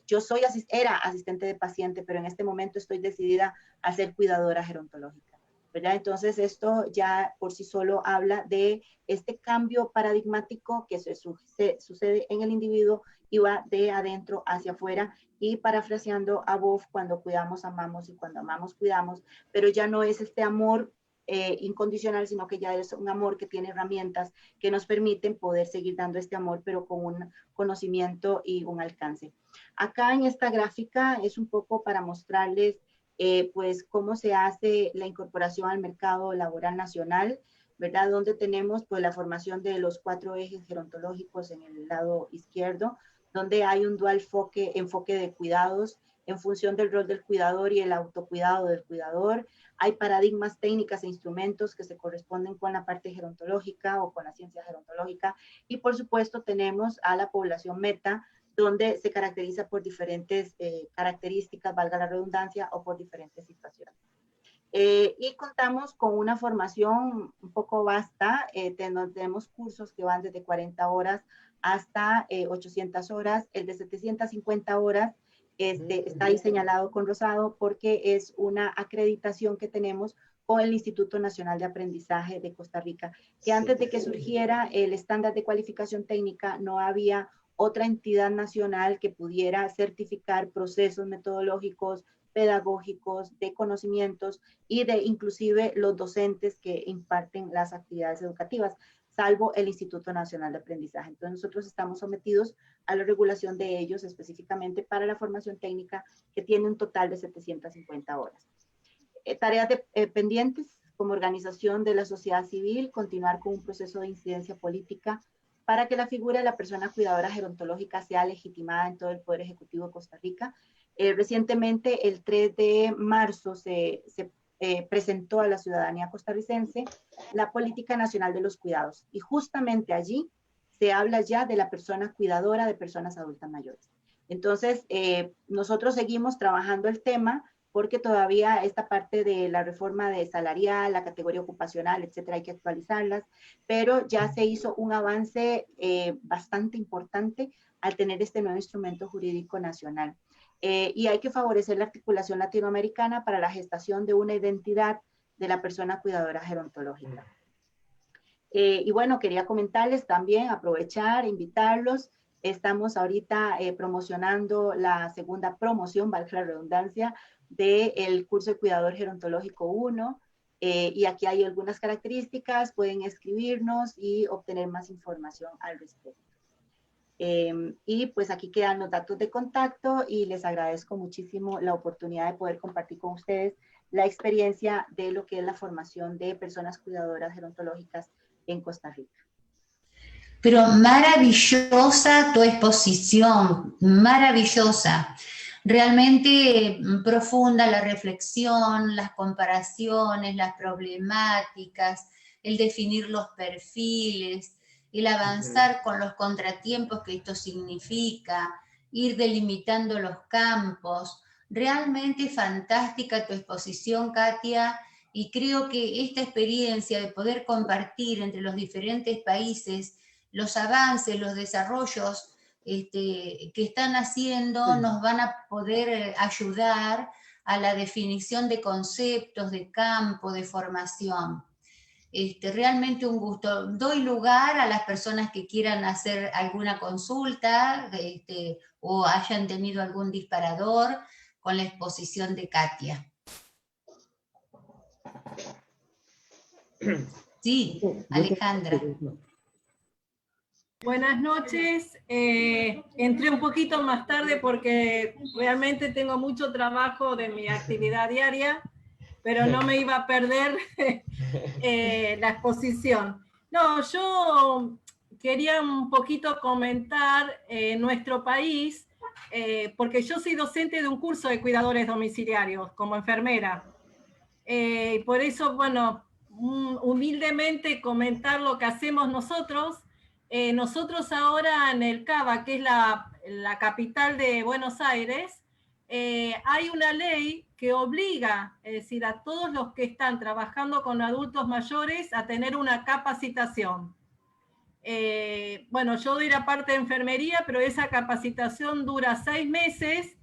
yo era asistente de paciente, pero en este momento estoy decidida a ser cuidadora gerontológica, ¿verdad? Entonces esto ya por sí solo habla de este cambio paradigmático que sucede en el individuo y va de adentro hacia afuera, y parafraseando a Boff, cuando cuidamos, amamos, y cuando amamos, cuidamos, pero ya no es este amor incondicional, sino que ya es un amor que tiene herramientas que nos permiten poder seguir dando este amor, pero con un conocimiento y un alcance. Acá en esta gráfica es un poco para mostrarles pues cómo se hace la incorporación al mercado laboral nacional, ¿verdad? Donde tenemos pues la formación de los 4 ejes gerontológicos en el lado izquierdo, donde hay un dual enfoque de cuidados en función del rol del cuidador y el autocuidado del cuidador. Hay paradigmas, técnicas e instrumentos que se corresponden con la parte gerontológica o con la ciencia gerontológica. Y por supuesto tenemos a la población meta, donde se caracteriza por diferentes características, valga la redundancia, o por diferentes situaciones. Y contamos con una formación un poco vasta, tenemos cursos que van desde 40 horas hasta 800 horas, el de 750 horas está ahí señalado con rosado porque es una acreditación que tenemos con el Instituto Nacional de Aprendizaje de Costa Rica, que antes de que surgiera el estándar de cualificación técnica no había otra entidad nacional que pudiera certificar procesos metodológicos, pedagógicos, de conocimientos y de inclusive los docentes que imparten las actividades educativas, salvo el Instituto Nacional de Aprendizaje. Entonces nosotros estamos sometidos a la regulación de ellos específicamente para la formación técnica, que tiene un total de 750 horas. Tareas pendientes como organización de la sociedad civil, continuar con un proceso de incidencia política para que la figura de la persona cuidadora gerontológica sea legitimada en todo el Poder Ejecutivo de Costa Rica. Recientemente, el 3 de marzo, se presentó a la ciudadanía costarricense la Política Nacional de los Cuidados, y justamente allí se habla ya de la persona cuidadora de personas adultas mayores. Entonces, nosotros seguimos trabajando el tema porque todavía esta parte de la reforma de salarial, la categoría ocupacional, etcétera, hay que actualizarlas, pero ya se hizo un avance bastante importante al tener este nuevo instrumento jurídico nacional. Y hay que favorecer la articulación latinoamericana para la gestación de una identidad de la persona cuidadora gerontológica. Y bueno, quería comentarles también, aprovechar, invitarlos. Estamos ahorita promocionando la segunda promoción, valga la redundancia, del curso de Cuidador Gerontológico 1. Y aquí hay algunas características, pueden escribirnos y obtener más información al respecto. Y pues aquí quedan los datos de contacto y les agradezco muchísimo la oportunidad de poder compartir con ustedes la experiencia de lo que es la formación de personas cuidadoras gerontológicas en Costa Rica. Pero maravillosa tu exposición, maravillosa. Realmente profunda la reflexión, las comparaciones, las problemáticas, el definir los perfiles, el avanzar con los contratiempos que esto significa, ir delimitando los campos. Realmente fantástica tu exposición, Katia, y creo que esta experiencia de poder compartir entre los diferentes países los avances, los desarrollos que están haciendo, nos van a poder ayudar a la definición de conceptos, de campo, de formación. Realmente un gusto. Doy lugar a las personas que quieran hacer alguna consulta o hayan tenido algún disparador con la exposición de Katia. Sí, Alejandra. Buenas noches. Entré un poquito más tarde porque realmente tengo mucho trabajo de mi actividad diaria, pero no me iba a perder la exposición. No, yo quería un poquito comentar nuestro país, porque yo soy docente de un curso de cuidadores domiciliarios como enfermera. Por eso, bueno, humildemente comentar lo que hacemos nosotros. Nosotros ahora en el CABA, que es la capital de Buenos Aires, hay una ley que obliga, es decir, a todos los que están trabajando con adultos mayores a tener una capacitación. Bueno, yo doy la parte de enfermería, pero esa capacitación dura 6 meses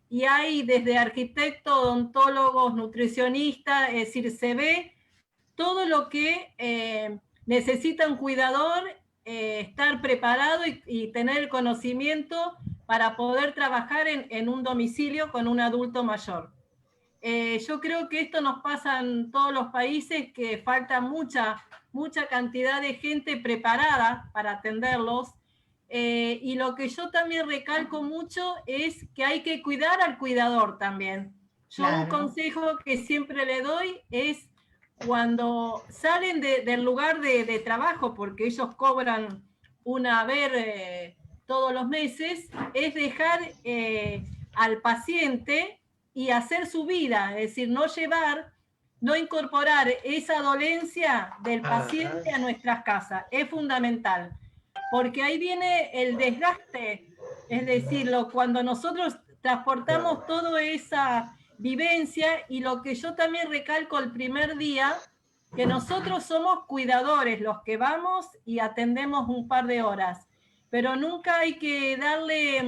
y hay desde arquitectos, odontólogos, nutricionistas, es decir, se ve todo lo que necesita un cuidador, estar preparado y tener el conocimiento para poder trabajar en un domicilio con un adulto mayor. yo creo que esto nos pasa en todos los países, que falta mucha cantidad de gente preparada para atenderlos. Y lo que yo también recalco mucho es que hay que cuidar al cuidador también. Yo un consejo que siempre le doy es cuando salen del lugar de trabajo, porque ellos cobran un haber todos los meses, es dejar al paciente y hacer su vida, es decir, no incorporar esa dolencia del paciente a nuestras casas. Es fundamental, porque ahí viene el desgaste, es decir, cuando nosotros transportamos toda esa vivencia, y lo que yo también recalco el primer día, que nosotros somos cuidadores, los que vamos y atendemos un par de horas, pero nunca hay que darle,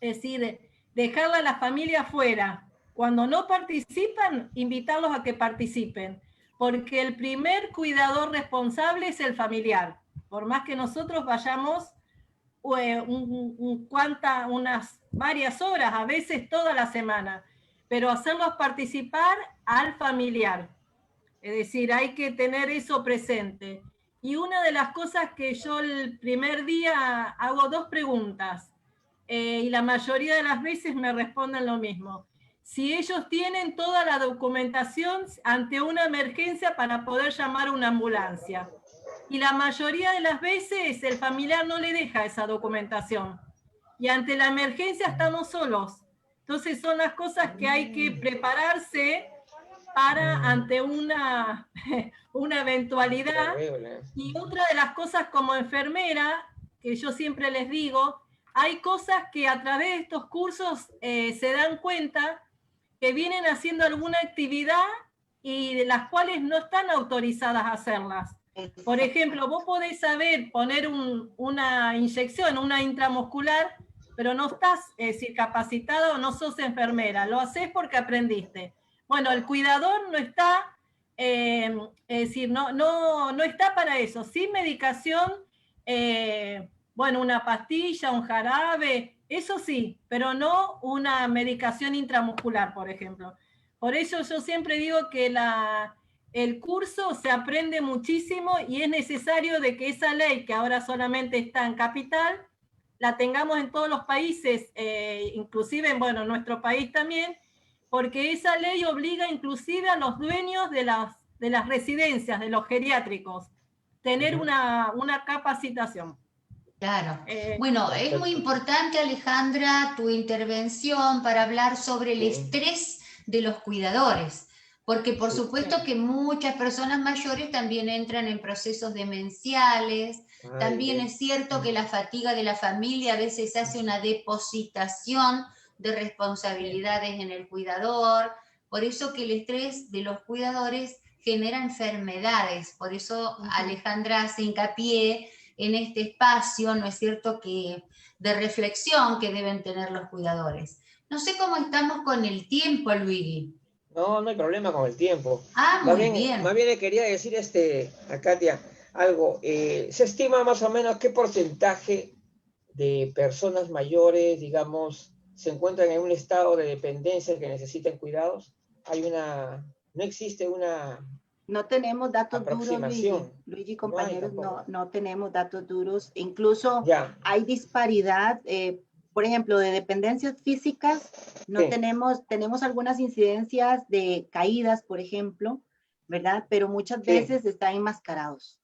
es decir, dejarla a la familia afuera. Cuando no participan, invitarlos a que participen, porque el primer cuidador responsable es el familiar. Por más que nosotros vayamos unas varias horas, a veces toda la semana, pero hacerlos participar al familiar. Es decir, hay que tener eso presente. Y una de las cosas que yo el primer día hago 2 preguntas, y la mayoría de las veces me responden lo mismo. Si ellos tienen toda la documentación ante una emergencia para poder llamar a una ambulancia. Y la mayoría de las veces el familiar no le deja esa documentación. Y ante la emergencia estamos solos. Entonces son las cosas que hay que prepararse para ante una eventualidad. Y otra de las cosas como enfermera, que yo siempre les digo, hay cosas que a través de estos cursos se dan cuenta que vienen haciendo alguna actividad y de las cuales no están autorizadas a hacerlas. Por ejemplo, vos podés saber poner una inyección, una intramuscular, pero no estás capacitada o no sos enfermera, lo haces porque aprendiste. Bueno, el cuidador no está, es decir, no está para eso. Sin medicación, bueno, una pastilla, un jarabe, eso sí, pero no una medicación intramuscular, por ejemplo. Por eso yo siempre digo que el curso se aprende muchísimo, y es necesario de que esa ley, que ahora solamente está en Capital, la tengamos en todos los países, inclusive en nuestro país también, porque esa ley obliga inclusive a los dueños de las residencias, de los geriátricos, tener una capacitación. Claro. Bueno, es muy importante, Alejandra, tu intervención para hablar sobre el estrés de los cuidadores, porque por supuesto que muchas personas mayores también entran en procesos demenciales. También es cierto que la fatiga de la familia a veces hace una depositación de responsabilidades en el cuidador, por eso que el estrés de los cuidadores genera enfermedades. Por eso Alejandra hace hincapié en este espacio, ¿no es cierto?, de reflexión que deben tener los cuidadores. No sé cómo estamos con el tiempo, Luigi. No, no hay problema con el tiempo. Muy bien. Más bien le quería decir a Katia algo. ¿Se estima más o menos qué porcentaje de personas mayores, digamos, se encuentran en un estado de dependencia que necesitan cuidados? No existe una... No tenemos datos duros, Luigi, compañeros, no tenemos datos duros. Incluso hay disparidad, por ejemplo, de dependencias físicas, tenemos algunas incidencias de caídas, por ejemplo, ¿verdad? Pero muchas veces están enmascarados.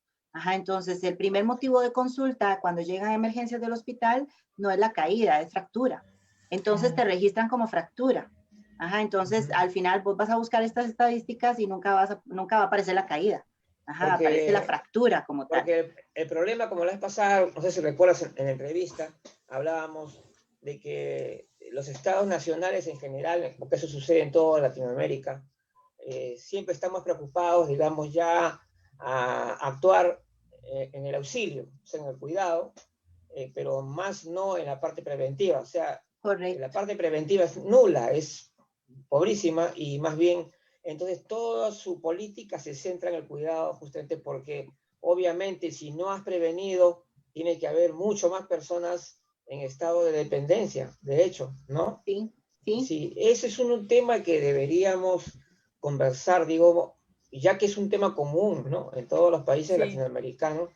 Entonces, el primer motivo de consulta cuando llegan a emergencias del hospital no es la caída, es fractura. Entonces, te registran como fractura. Entonces al final vos vas a buscar estas estadísticas y nunca va a aparecer la caída. Aparece la fractura como tal. Porque el problema, como la vez pasada, no sé si recuerdas en la entrevista, hablábamos de que los estados nacionales en general, porque eso sucede en toda Latinoamérica, siempre estamos preocupados, digamos, ya a actuar en el auxilio, o sea, en el cuidado, pero más no en la parte preventiva. O sea, la parte preventiva es nula, es pobrísima, y más bien, entonces toda su política se centra en el cuidado, justamente porque obviamente si no has prevenido, tiene que haber mucho más personas en estado de dependencia, de hecho, ¿no? Sí, ¿sí? Sí, ese es un tema que deberíamos conversar, digo, ya que es un tema común, ¿no? En todos los países Sí. latinoamericanos,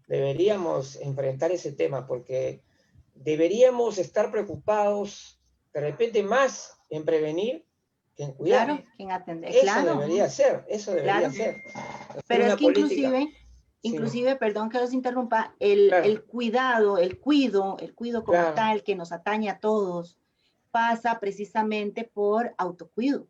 deberíamos enfrentar ese tema, porque deberíamos estar preocupados de repente más en prevenir que en cuidar. Claro, quien atende, Eso claro, debería ser, eso debería claro. ser. Hacer Pero es una que política. inclusive, Sí, perdón que los interrumpa, claro, el cuidado, el cuido como claro. tal, que nos atañe a todos, pasa precisamente por autocuido.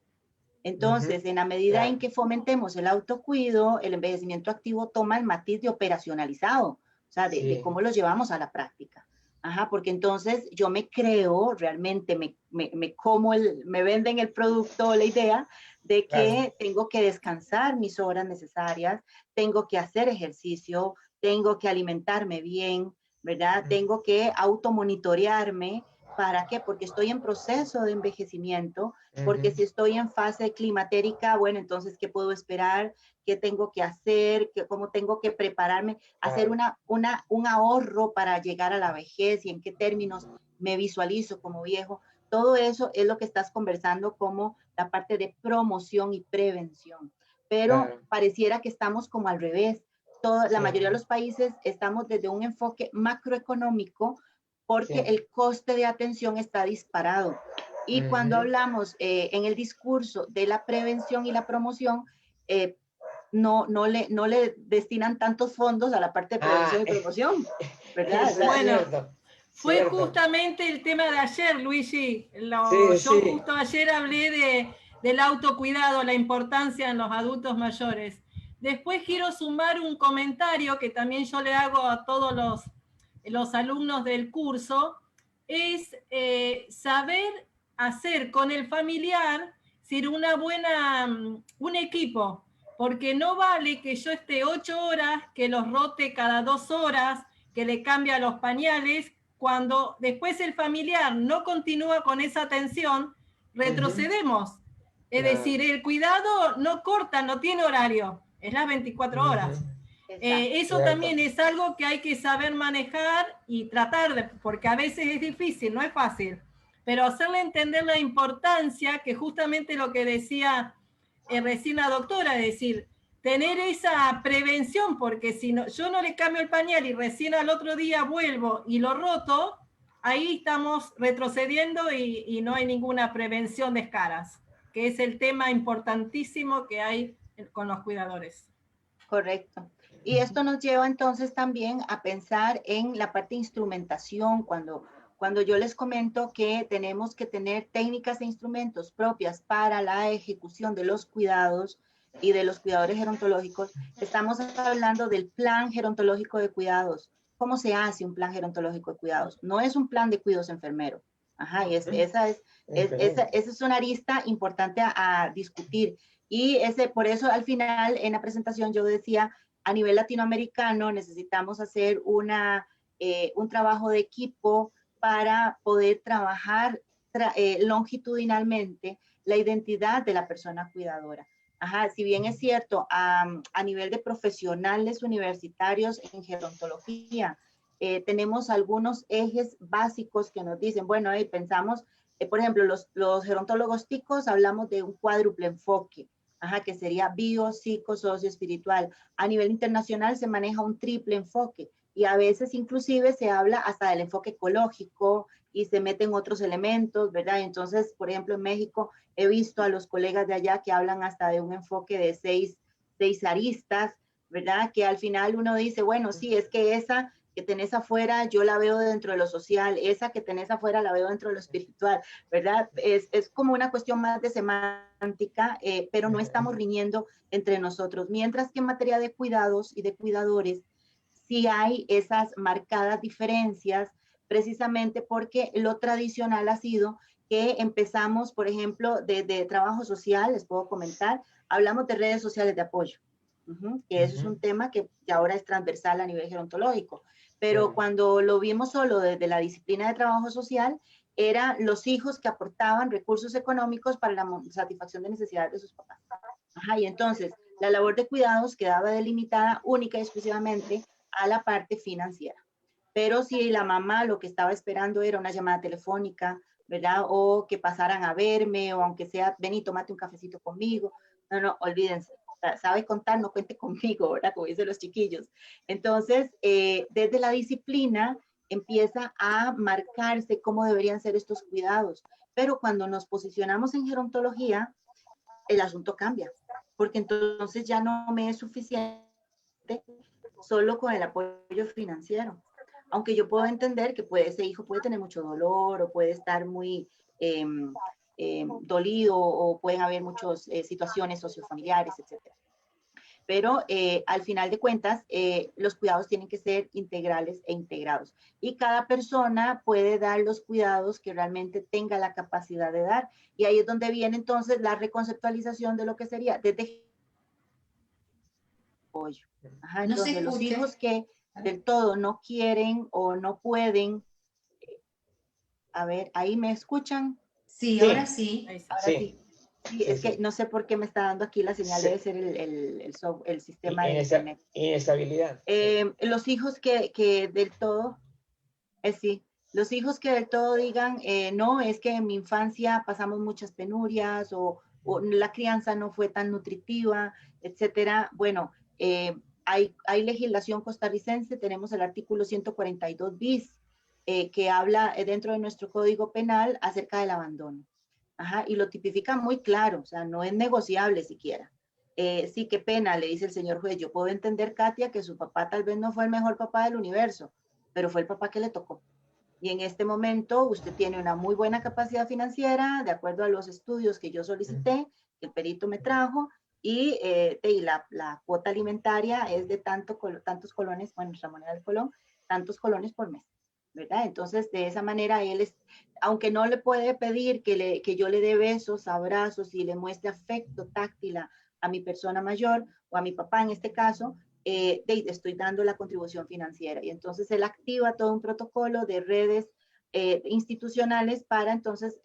Entonces, en la medida en Claro, que fomentemos el autocuido, el envejecimiento activo toma el matiz de operacionalizado, o sea, de sí, cómo lo llevamos a la práctica. Ajá, porque entonces yo me creo, realmente me venden el producto, la idea de claro. que tengo que descansar mis horas necesarias, tengo que hacer ejercicio, tengo que alimentarme bien, ¿verdad? Tengo que automonitorearme. ¿Para qué? Porque estoy en proceso de envejecimiento, porque si estoy en fase climatérica, bueno, entonces, ¿qué puedo esperar? ¿Qué tengo que hacer? ¿Cómo tengo que prepararme? Hacer Claro, un ahorro para llegar a la vejez y en qué términos me visualizo como viejo. Todo eso es lo que estás conversando como la parte de promoción y prevención. Pero claro, pareciera que estamos como al revés. La sí, mayoría de los países estamos desde un enfoque macroeconómico porque sí. el coste de atención está disparado. Y cuando hablamos en el discurso de la prevención y la promoción, eh, no le destinan tantos fondos a la parte de prevención Ah, y promoción, ¿verdad? O eso es sea, Bueno, cierto, fue cierto. justamente el tema de ayer, Luigi. Sí, Yo sí. justo ayer hablé del autocuidado, la importancia en los adultos mayores. Después quiero sumar un comentario que también yo le hago a todos los alumnos del curso, es saber hacer con el familiar ser un equipo, porque no vale que yo esté 8 horas, que los rote cada 2 horas, que le cambia los pañales, cuando después el familiar no continúa con esa atención, retrocedemos. Es Claro. decir, el cuidado no corta, no tiene horario, es las 24 horas. exacto. Eso Cierto. también es algo que hay que saber manejar y tratar de, porque a veces es difícil, no es fácil, pero hacerle entender la importancia, que justamente lo que decía recién la doctora, es decir, tener esa prevención, porque si no, yo no le cambio el pañal y recién al otro día vuelvo y lo roto, ahí estamos retrocediendo y no hay ninguna prevención de escaras, que es el tema importantísimo que hay con los cuidadores. Correcto. Y esto nos lleva entonces también a pensar en la parte de instrumentación, cuando yo les comento que tenemos que tener técnicas e instrumentos propias para la ejecución de los cuidados y de los cuidadores gerontológicos, estamos hablando del plan gerontológico de cuidados. ¿Cómo se hace un plan gerontológico de cuidados? No es un plan de cuidados enfermero. Ajá, y esa es una arista importante a discutir. Y por eso al final en la presentación yo decía, a nivel latinoamericano necesitamos hacer un trabajo de equipo para poder trabajar longitudinalmente la identidad de la persona cuidadora. Ajá, si bien es cierto, a nivel de profesionales universitarios en gerontología, tenemos algunos ejes básicos que nos dicen, bueno, pensamos, por ejemplo, los gerontólogos ticos hablamos de un cuádruple enfoque. Ajá, que sería bio, psico, socio, espiritual. A nivel internacional se maneja un triple enfoque y a veces inclusive se habla hasta del enfoque ecológico y se meten otros elementos, ¿verdad? Entonces, por ejemplo, en México he visto a los colegas de allá que hablan hasta de un enfoque de seis aristas, ¿verdad? Que al final uno dice, bueno, sí, es que esa que tenés afuera, yo la veo dentro de lo social, esa que tenés afuera la veo dentro de lo espiritual, ¿verdad? Es como una cuestión más de semántica, pero no estamos riñendo entre nosotros. Mientras que en materia de cuidados y de cuidadores, sí hay esas marcadas diferencias, precisamente porque lo tradicional ha sido que empezamos, por ejemplo, de trabajo social, les puedo comentar, hablamos de redes sociales de apoyo, que eso es un tema que ahora es transversal a nivel gerontológico. Pero cuando lo vimos solo desde la disciplina de trabajo social, eran los hijos que aportaban recursos económicos para la satisfacción de necesidades de sus papás. Ajá, y entonces la labor de cuidados quedaba delimitada única y exclusivamente a la parte financiera. Pero si la mamá lo que estaba esperando era una llamada telefónica, ¿verdad? O que pasaran a verme, o aunque sea, ven y tómate un cafecito conmigo. No, no, olvídense. Sabe contar, no cuente conmigo, ¿verdad? Como dicen los chiquillos. Entonces, desde la disciplina empieza a marcarse cómo deberían ser estos cuidados. Pero cuando nos posicionamos en gerontología, el asunto cambia, porque entonces ya no me es suficiente solo con el apoyo financiero. Aunque yo puedo entender que ese hijo puede tener mucho dolor o puede estar muy dolido o pueden haber muchas situaciones sociofamiliares, etcétera. Pero al final de cuentas, los cuidados tienen que ser integrales e integrados. Y cada persona puede dar los cuidados que realmente tenga la capacidad de dar. Y ahí es donde viene entonces la reconceptualización de lo que sería desde apoyo. Ajá, No se entonces, los escucha. hijos que del todo no quieren o no pueden, a ver, ¿ahí me escuchan? Sí, Sí, ahora sí. Ahora sí. Sí, es que sí. no sé por qué me está dando aquí la señal, Sí. debe ser el sistema de internet. Inestabilidad. Los hijos que del todo, sí, los hijos que del todo digan, no, es que en mi infancia pasamos muchas penurias o la crianza no fue tan nutritiva, etcétera. Bueno, hay legislación costarricense, tenemos el artículo 142 bis, que habla dentro de nuestro Código Penal acerca del abandono. Ajá, y lo tipifica muy claro, o sea, no es negociable siquiera. Sí, qué pena, le dice el señor juez. Yo puedo entender, Katia, que su papá tal vez no fue el mejor papá del universo, pero fue el papá que le tocó. Y en este momento usted tiene una muy buena capacidad financiera, de acuerdo a los estudios que yo solicité, que el perito me trajo, y la cuota alimentaria es de tantos colones, bueno, nuestra moneda del colón, tantos colones por mes, ¿verdad? Entonces, de esa manera, aunque no le puede pedir que yo le dé besos, abrazos y le muestre afecto táctil a mi persona mayor o a mi papá en este caso, estoy dando la contribución financiera. Y entonces él activa todo un protocolo de redes institucionales para entonces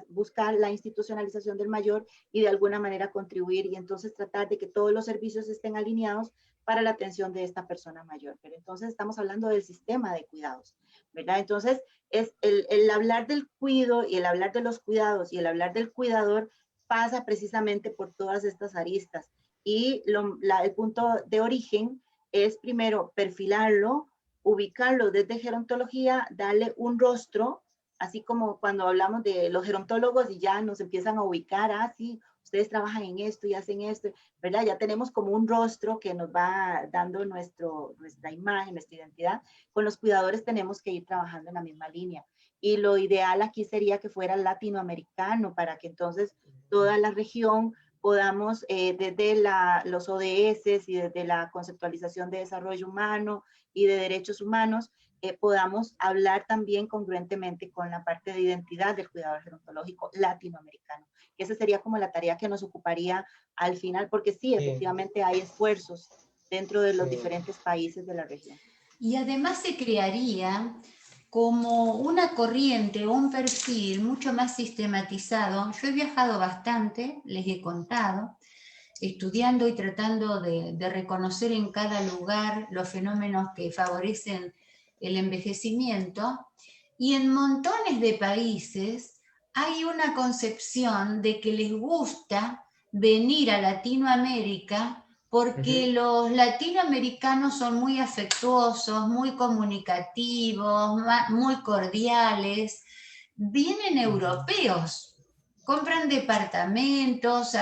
buscar la institucionalización del mayor y de alguna manera contribuir y entonces tratar de que todos los servicios estén alineados para la atención de esta persona mayor. Pero entonces estamos hablando del sistema de cuidados, ¿verdad? Entonces es el hablar del cuido y el hablar de los cuidados y el hablar del cuidador pasa precisamente por todas estas aristas. Y el punto de origen es primero perfilarlo, ubicarlo desde gerontología, darle un rostro, así como cuando hablamos de los gerontólogos y ya nos empiezan a ubicar, sí, ustedes trabajan en esto y hacen esto, ¿verdad? Ya tenemos como un rostro que nos va dando nuestra imagen, nuestra identidad. Con los cuidadores tenemos que ir trabajando en la misma línea. Y lo ideal aquí sería que fuera latinoamericano para que entonces toda la región podamos, desde los ODS y desde la conceptualización de desarrollo humano y de derechos humanos, podamos hablar también congruentemente con la parte de identidad del cuidador gerontológico latinoamericano. Que esa sería como la tarea que nos ocuparía al final, porque sí, efectivamente hay esfuerzos dentro de los diferentes países de la región. Y además se crearía como una corriente o un perfil mucho más sistematizado. Yo he viajado bastante, les he contado, estudiando y tratando de reconocer en cada lugar los fenómenos que favorecen el envejecimiento, y en montones de países hay una concepción de que les gusta venir a Latinoamérica porque los latinoamericanos son muy afectuosos, muy comunicativos, muy cordiales. Vienen europeos, compran departamentos,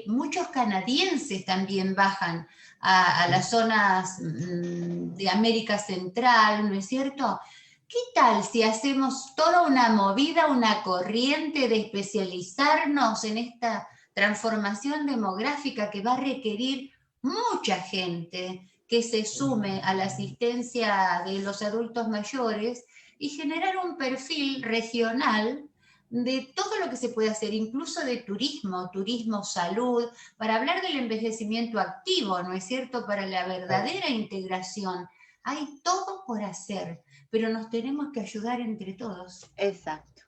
muchos canadienses también bajan a las zonas de América Central, ¿no es cierto? ¿Qué tal si hacemos toda una movida, una corriente de especializarnos en esta transformación demográfica que va a requerir mucha gente que se sume a la asistencia de los adultos mayores y generar un perfil regional de todo lo que se puede hacer, incluso de turismo, salud, para hablar del envejecimiento activo, ¿no es cierto? Para la verdadera integración. Hay todo por hacer, pero nos tenemos que ayudar entre todos. Exacto.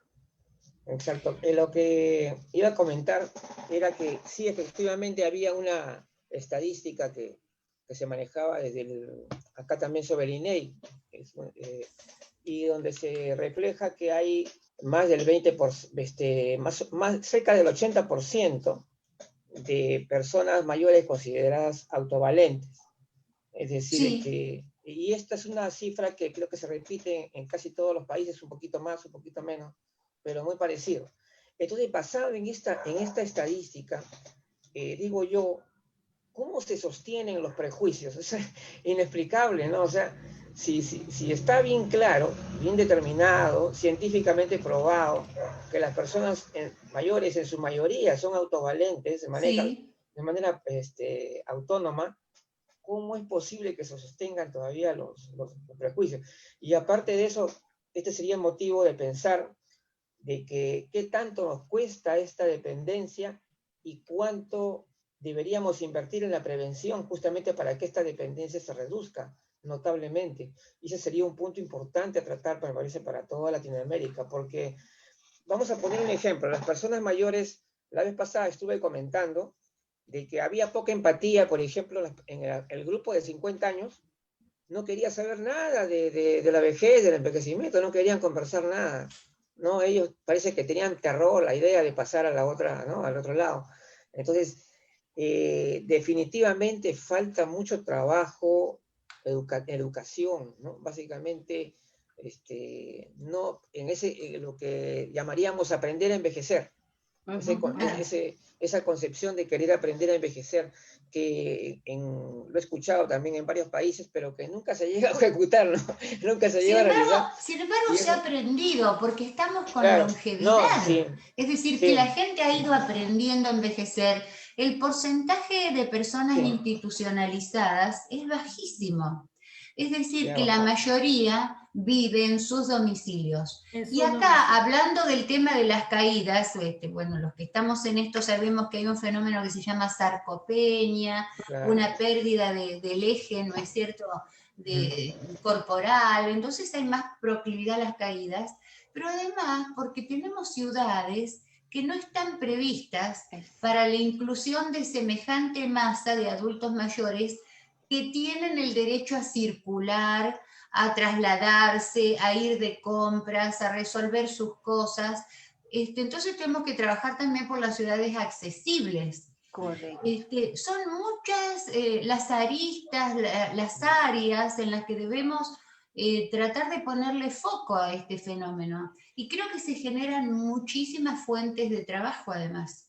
Exacto. Lo que iba a comentar era que sí, efectivamente había una estadística que se manejaba acá también sobre el INEI, y donde se refleja que hay más del 20%, más cerca del 80% de personas mayores consideradas autovalentes. Es decir, Sí, y esta es una cifra que creo que se repite en casi todos los países, un poquito más, un poquito menos, pero muy parecido. Entonces, basado en esta estadística, digo yo, ¿cómo se sostienen los prejuicios? Es inexplicable, ¿no? O sea, si está bien claro, bien determinado, científicamente probado, que las personas mayores en su mayoría son autovalentes, se manejan sí. de manera autónoma, ¿cómo es posible que se sostengan todavía los prejuicios? Y aparte de eso, este sería el motivo de pensar de que qué tanto nos cuesta esta dependencia y cuánto deberíamos invertir en la prevención justamente para que esta dependencia se reduzca notablemente. Y ese sería un punto importante a tratar, me parece, para toda Latinoamérica, porque vamos a poner un ejemplo. Las personas mayores, la vez pasada estuve comentando de que había poca empatía, por ejemplo, en el grupo de 50 años, no quería saber nada de la vejez, del envejecimiento, no querían conversar nada. ¿No? Ellos parece que tenían terror, la idea de pasar a la otra, ¿no? Al otro lado. Entonces, definitivamente falta mucho trabajo, educación, ¿no? Básicamente, no, en lo que llamaríamos aprender a envejecer. Claro. Esa concepción de querer aprender a envejecer, que lo he escuchado también en varios países, pero que nunca se llega a ejecutar, ¿no? Nunca se llega a realizar. Sin embargo, Y se ha eso, aprendido porque estamos con claro, no, longevidad. sí, Es decir, que la sí, gente ha ido aprendiendo a envejecer. El porcentaje de personas sí, institucionalizadas es bajísimo. Es decir, que digamos, la mayoría vive en sus domicilios. En Y su acá, domicilio. hablando del tema de las caídas, bueno, los que estamos en esto sabemos que hay un fenómeno que se llama sarcopenia, claro. una pérdida del eje, ¿no es cierto?, corporal, entonces hay más proclividad a las caídas, pero además porque tenemos ciudades que no están previstas para la inclusión de semejante masa de adultos mayores que tienen el derecho a circular, a trasladarse, a ir de compras, a resolver sus cosas. Entonces tenemos que trabajar también por las ciudades accesibles. Correcto. Son muchas las aristas, las áreas en las que debemos tratar de ponerle foco a este fenómeno. Y creo que se generan muchísimas fuentes de trabajo, además,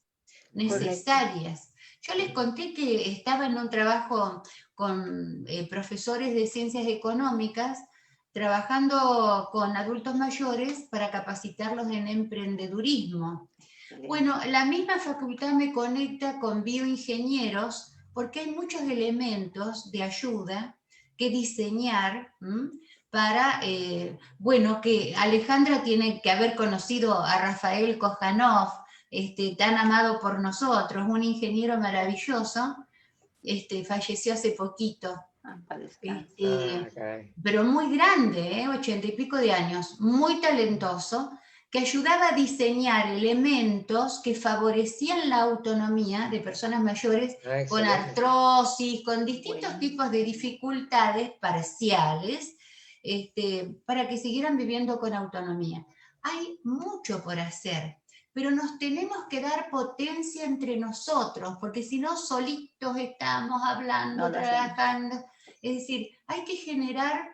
Correcto. necesarias. Yo les conté que estaba en un trabajo con profesores de ciencias económicas, trabajando con adultos mayores para capacitarlos en emprendedurismo. Bueno, la misma facultad me conecta con bioingenieros porque hay muchos elementos de ayuda que diseñar para, bueno, que Alejandra tiene que haber conocido a Rafael Kojanov, tan amado por nosotros, un ingeniero maravilloso, falleció hace poquito, Para descansar. este, Caray. pero muy grande, 80 y pico de años, muy talentoso, que ayudaba a diseñar elementos que favorecían la autonomía de personas mayores con Excelente. artrosis, con distintos Bueno. tipos de dificultades parciales, para que siguieran viviendo con autonomía. Hay mucho por hacer, pero nos tenemos que dar potencia entre nosotros, porque si no, solitos estamos hablando, No lo hacemos. trabajando. Es decir, hay que generar,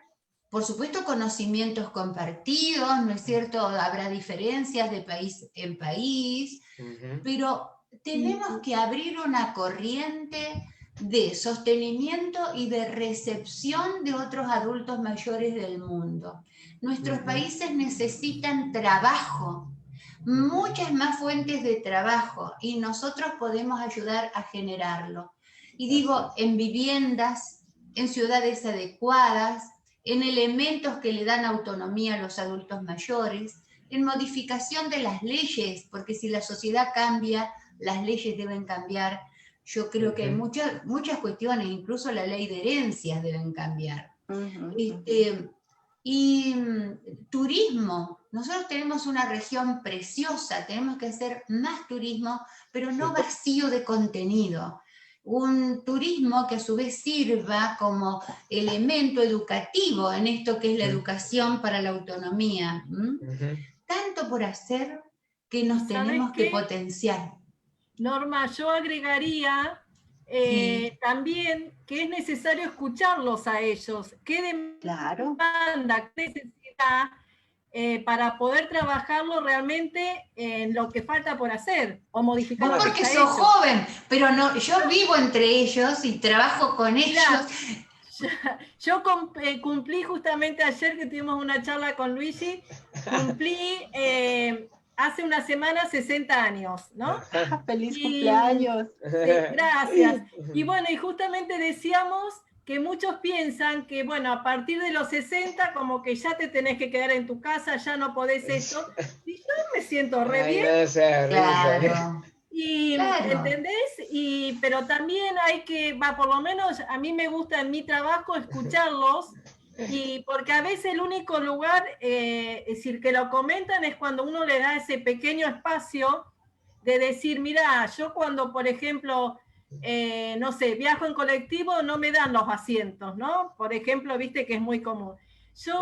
por supuesto, conocimientos compartidos, ¿no es cierto? Habrá diferencias de país en país, pero tenemos que abrir una corriente de sostenimiento y de recepción de otros adultos mayores del mundo. Nuestros países necesitan trabajo, muchas más fuentes de trabajo, y nosotros podemos ayudar a generarlo. Y digo, en viviendas, en ciudades adecuadas, en elementos que le dan autonomía a los adultos mayores, en modificación de las leyes, porque si la sociedad cambia, las leyes deben cambiar. Yo creo que hay muchas cuestiones, incluso la ley de herencias deben cambiar. Y turismo, nosotros tenemos una región preciosa, tenemos que hacer más turismo, pero no vacío de contenido. Un turismo que a su vez sirva como elemento educativo en esto que es la educación para la autonomía. tanto por hacer que nos tenemos que potenciar. Norma, yo agregaría también que es necesario escucharlos a ellos. ¿Qué demanda, qué necesidad para poder trabajarlo realmente en lo que falta por hacer o modificar? No porque sos joven, pero no, yo vivo entre ellos y trabajo con ellos. Yo cumplí justamente ayer que tuvimos una charla con Luigi, cumplí hace una semana 60 años, ¿no? ¡Feliz cumpleaños! Sí, gracias. Y bueno, y justamente decíamos que muchos piensan que, bueno, a partir de los 60 como que ya te tenés que quedar en tu casa, ya no podés esto. Y yo me siento re bien. Claro. Y, claro. ¿entendés? Pero también hay que, por lo menos a mí me gusta en mi trabajo escucharlos, y porque a veces el único lugar, es decir, que lo comentan es cuando uno le da ese pequeño espacio de decir, mira, yo cuando, por ejemplo, no sé, viajo en colectivo, no me dan los asientos, ¿no? Por ejemplo, viste que es muy común. Yo,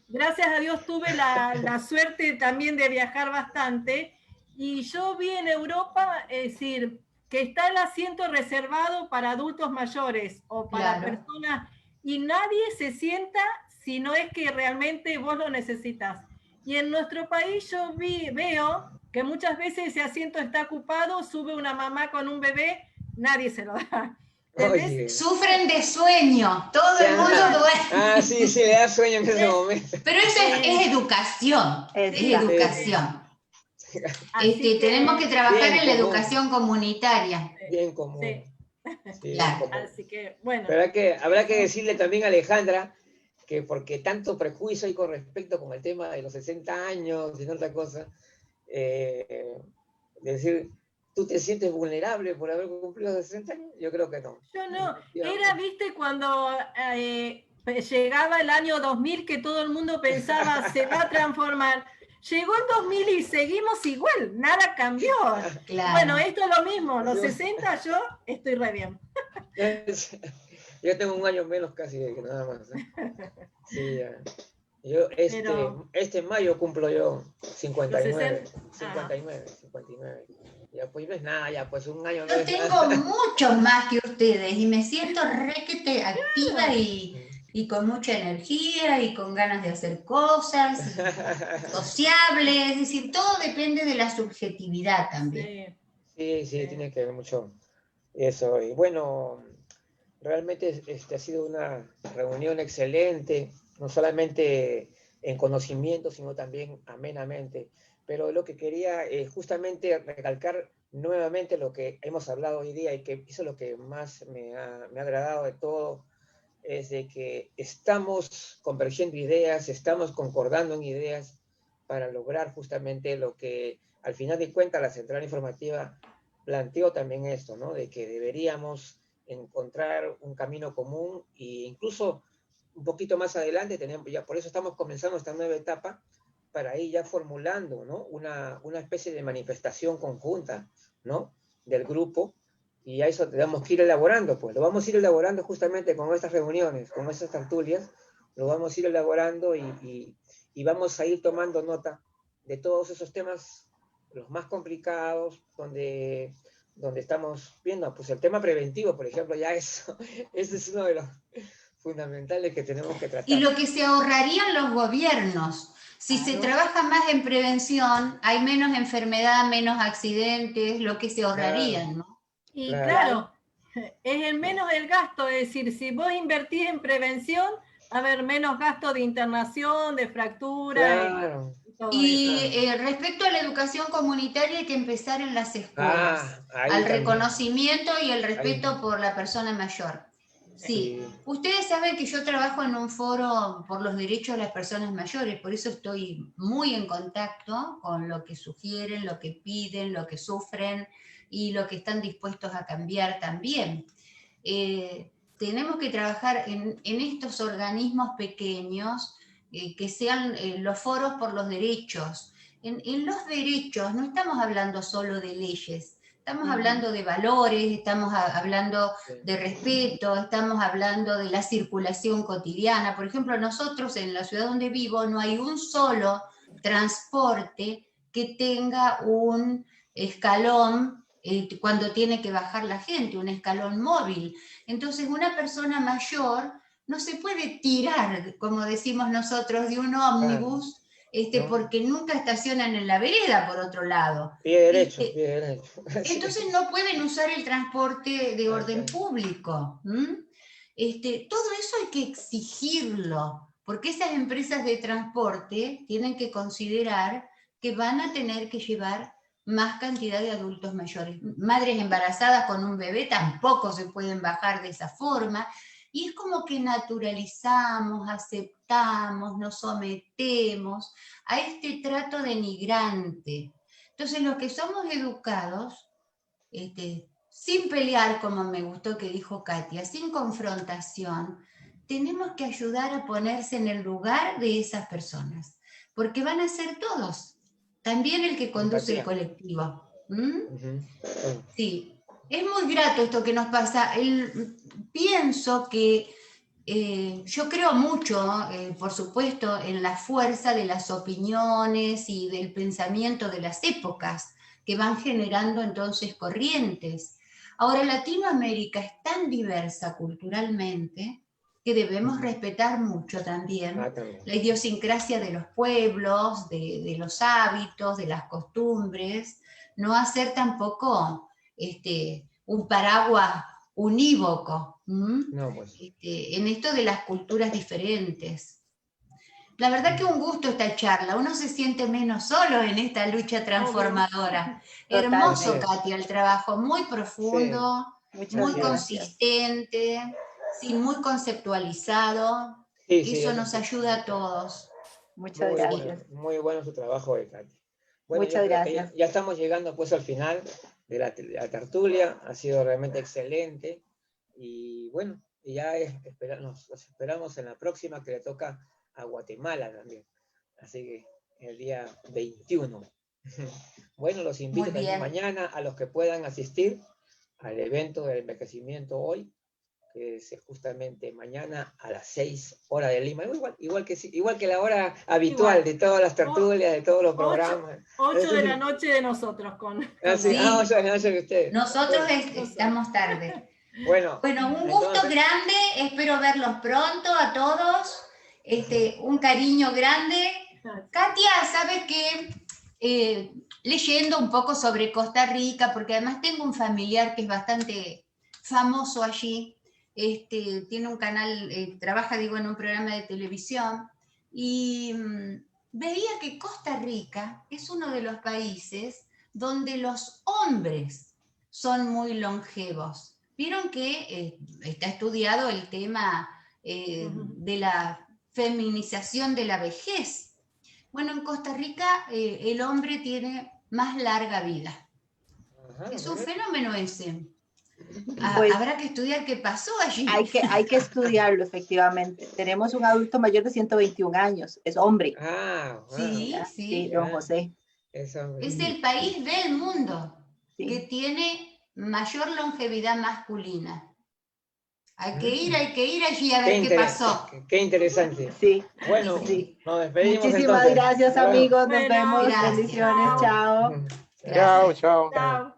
gracias a Dios, tuve la suerte también de viajar bastante, y yo vi en Europa, es decir, que está el asiento reservado para adultos mayores o para personas, y nadie se sienta si no es que realmente vos lo necesitas. Y en nuestro país yo veo que muchas veces ese asiento está ocupado, sube una mamá con un bebé, nadie se lo da. Sufren de sueño, todo el mundo duerme. Sí, le da sueño en ese momento. Pero eso es educación, es educación. Tenemos que trabajar en la educación comunitaria. Bien común. Claro. Así que, bueno. Pero habrá que decirle también a Alejandra que porque tanto prejuicio hay con respecto con el tema de los 60 años y no otra cosa, decir, ¿tú te sientes vulnerable por haber cumplido 60 años? Yo creo que no. Yo no. Era, viste, cuando llegaba el año 2000 que todo el mundo pensaba se va a transformar. Llegó el 2000 y seguimos igual, nada cambió. Claro. Bueno, esto es lo mismo, los 60 yo estoy re bien. Yo tengo un año menos casi que nada más. Sí, ya. Yo este mayo cumplo yo 59. 59. Ya pues no es nada, ya pues un año. Yo tengo muchos más que ustedes y me siento requete activa y con mucha energía y con ganas de hacer cosas, sociable, es decir, todo depende de la subjetividad también. Sí, tiene que ver mucho eso. Y bueno, realmente ha sido una reunión excelente, no solamente en conocimiento, sino también amenamente. Pero lo que quería justamente recalcar nuevamente lo que hemos hablado hoy día y que eso es lo que más me ha agradado de todo, es de que estamos convergiendo ideas, estamos concordando en ideas para lograr justamente lo que al final de cuentas la Central Informativa planteó también esto, ¿no? De que deberíamos encontrar un camino común e incluso un poquito más adelante ya por eso estamos comenzando esta nueva etapa para ir ya formulando, ¿no? una especie de manifestación conjunta, ¿no? Del grupo. Y a eso tenemos que ir elaborando, pues. Lo vamos a ir elaborando justamente con estas reuniones, con estas tertulias. Lo vamos a ir elaborando y vamos a ir tomando nota de todos esos temas, los más complicados, donde estamos viendo, pues el tema preventivo, por ejemplo, ya ese es uno de los fundamentales que tenemos que tratar. Y lo que se ahorrarían los gobiernos. Si se trabaja más en prevención, hay menos enfermedad, menos accidentes, lo que se ahorrarían, ¿no? Y claro, es el menos el gasto, es decir, si vos invertís en prevención, va a haber menos gasto de internación, de fractura. Y respecto a la educación comunitaria hay que empezar en las escuelas, al reconocimiento y el respeto por la persona mayor. Sí, ustedes saben que yo trabajo en un foro por los derechos de las personas mayores, por eso estoy muy en contacto con lo que sugieren, lo que piden, lo que sufren y lo que están dispuestos a cambiar también. Tenemos que trabajar en estos organismos pequeños, que sean los foros por los derechos. En los derechos no estamos hablando solo de leyes, estamos hablando de valores, estamos hablando de respeto, estamos hablando de la circulación cotidiana. Por ejemplo, nosotros en la ciudad donde vivo no hay un solo transporte que tenga un escalón cuando tiene que bajar la gente, un escalón móvil. Entonces una persona mayor no se puede tirar, como decimos nosotros, de un ómnibus, ¿no? porque nunca estacionan en la vereda, por otro lado. Pie derecho, pie derecho. Entonces no pueden usar el transporte de orden público. Todo eso hay que exigirlo, porque esas empresas de transporte tienen que considerar que van a tener que llevar más cantidad de adultos mayores. Madres embarazadas con un bebé tampoco se pueden bajar de esa forma, y es como que naturalizamos, aceptamos, nos sometemos a este trato denigrante. Entonces los que somos educados, sin pelear, como me gustó que dijo Katia, sin confrontación, tenemos que ayudar a ponerse en el lugar de esas personas, porque van a ser todos, también el que conduce el colectivo. Sí, es muy grato esto que nos pasa. Pienso que yo creo mucho, por supuesto, en la fuerza de las opiniones y del pensamiento de las épocas que van generando entonces corrientes. Ahora, Latinoamérica es tan diversa culturalmente que debemos respetar mucho también la idiosincrasia de los pueblos, de los hábitos, de las costumbres, no hacer tampoco un paraguas unívoco, No, pues. en esto de las culturas diferentes. La verdad que un gusto esta charla, uno se siente menos solo en esta lucha transformadora. Hermoso, Katia, el trabajo, muy profundo, muy consistente, sí, muy conceptualizado, eso nos ayuda a todos. Muchas gracias. Muy bueno su trabajo, Katia. Bueno, muchas gracias. Ya estamos llegando pues al final de la tertulia, ha sido realmente excelente, y bueno, ya nos esperamos en la próxima, que le toca a Guatemala también, así que el día 21. Bueno, los invito también mañana a los que puedan asistir al evento del envejecimiento hoy, que es justamente mañana a las 6 horas de Lima, igual que la hora habitual de todas las tertulias, de todos los programas. 8 de la noche de nosotros. 8 de la noche de ustedes. Nosotros estamos tarde. Bueno, un gusto grande, espero verlos pronto a todos, un cariño grande. Katia, ¿sabe qué? Leyendo un poco sobre Costa Rica, porque además tengo un familiar que es bastante famoso allí, tiene un canal, trabaja, en un programa de televisión, y veía que Costa Rica es uno de los países donde los hombres son muy longevos. Vieron que está estudiado el tema de la feminización de la vejez. Bueno, en Costa Rica el hombre tiene más larga vida. Es un fenómeno ese. Pues, habrá que estudiar qué pasó allí. Hay que estudiarlo, efectivamente. Tenemos un adulto mayor de 121 años, es hombre. Sí, don José. Es el país del mundo que tiene mayor longevidad masculina. Hay que ir allí a ver qué pasó. Qué interesante. Sí. Bueno, nos despedimos. Muchísimas entonces. gracias, amigos. Nos vemos. Gracias. Bendiciones. Chao. Chao. Chao.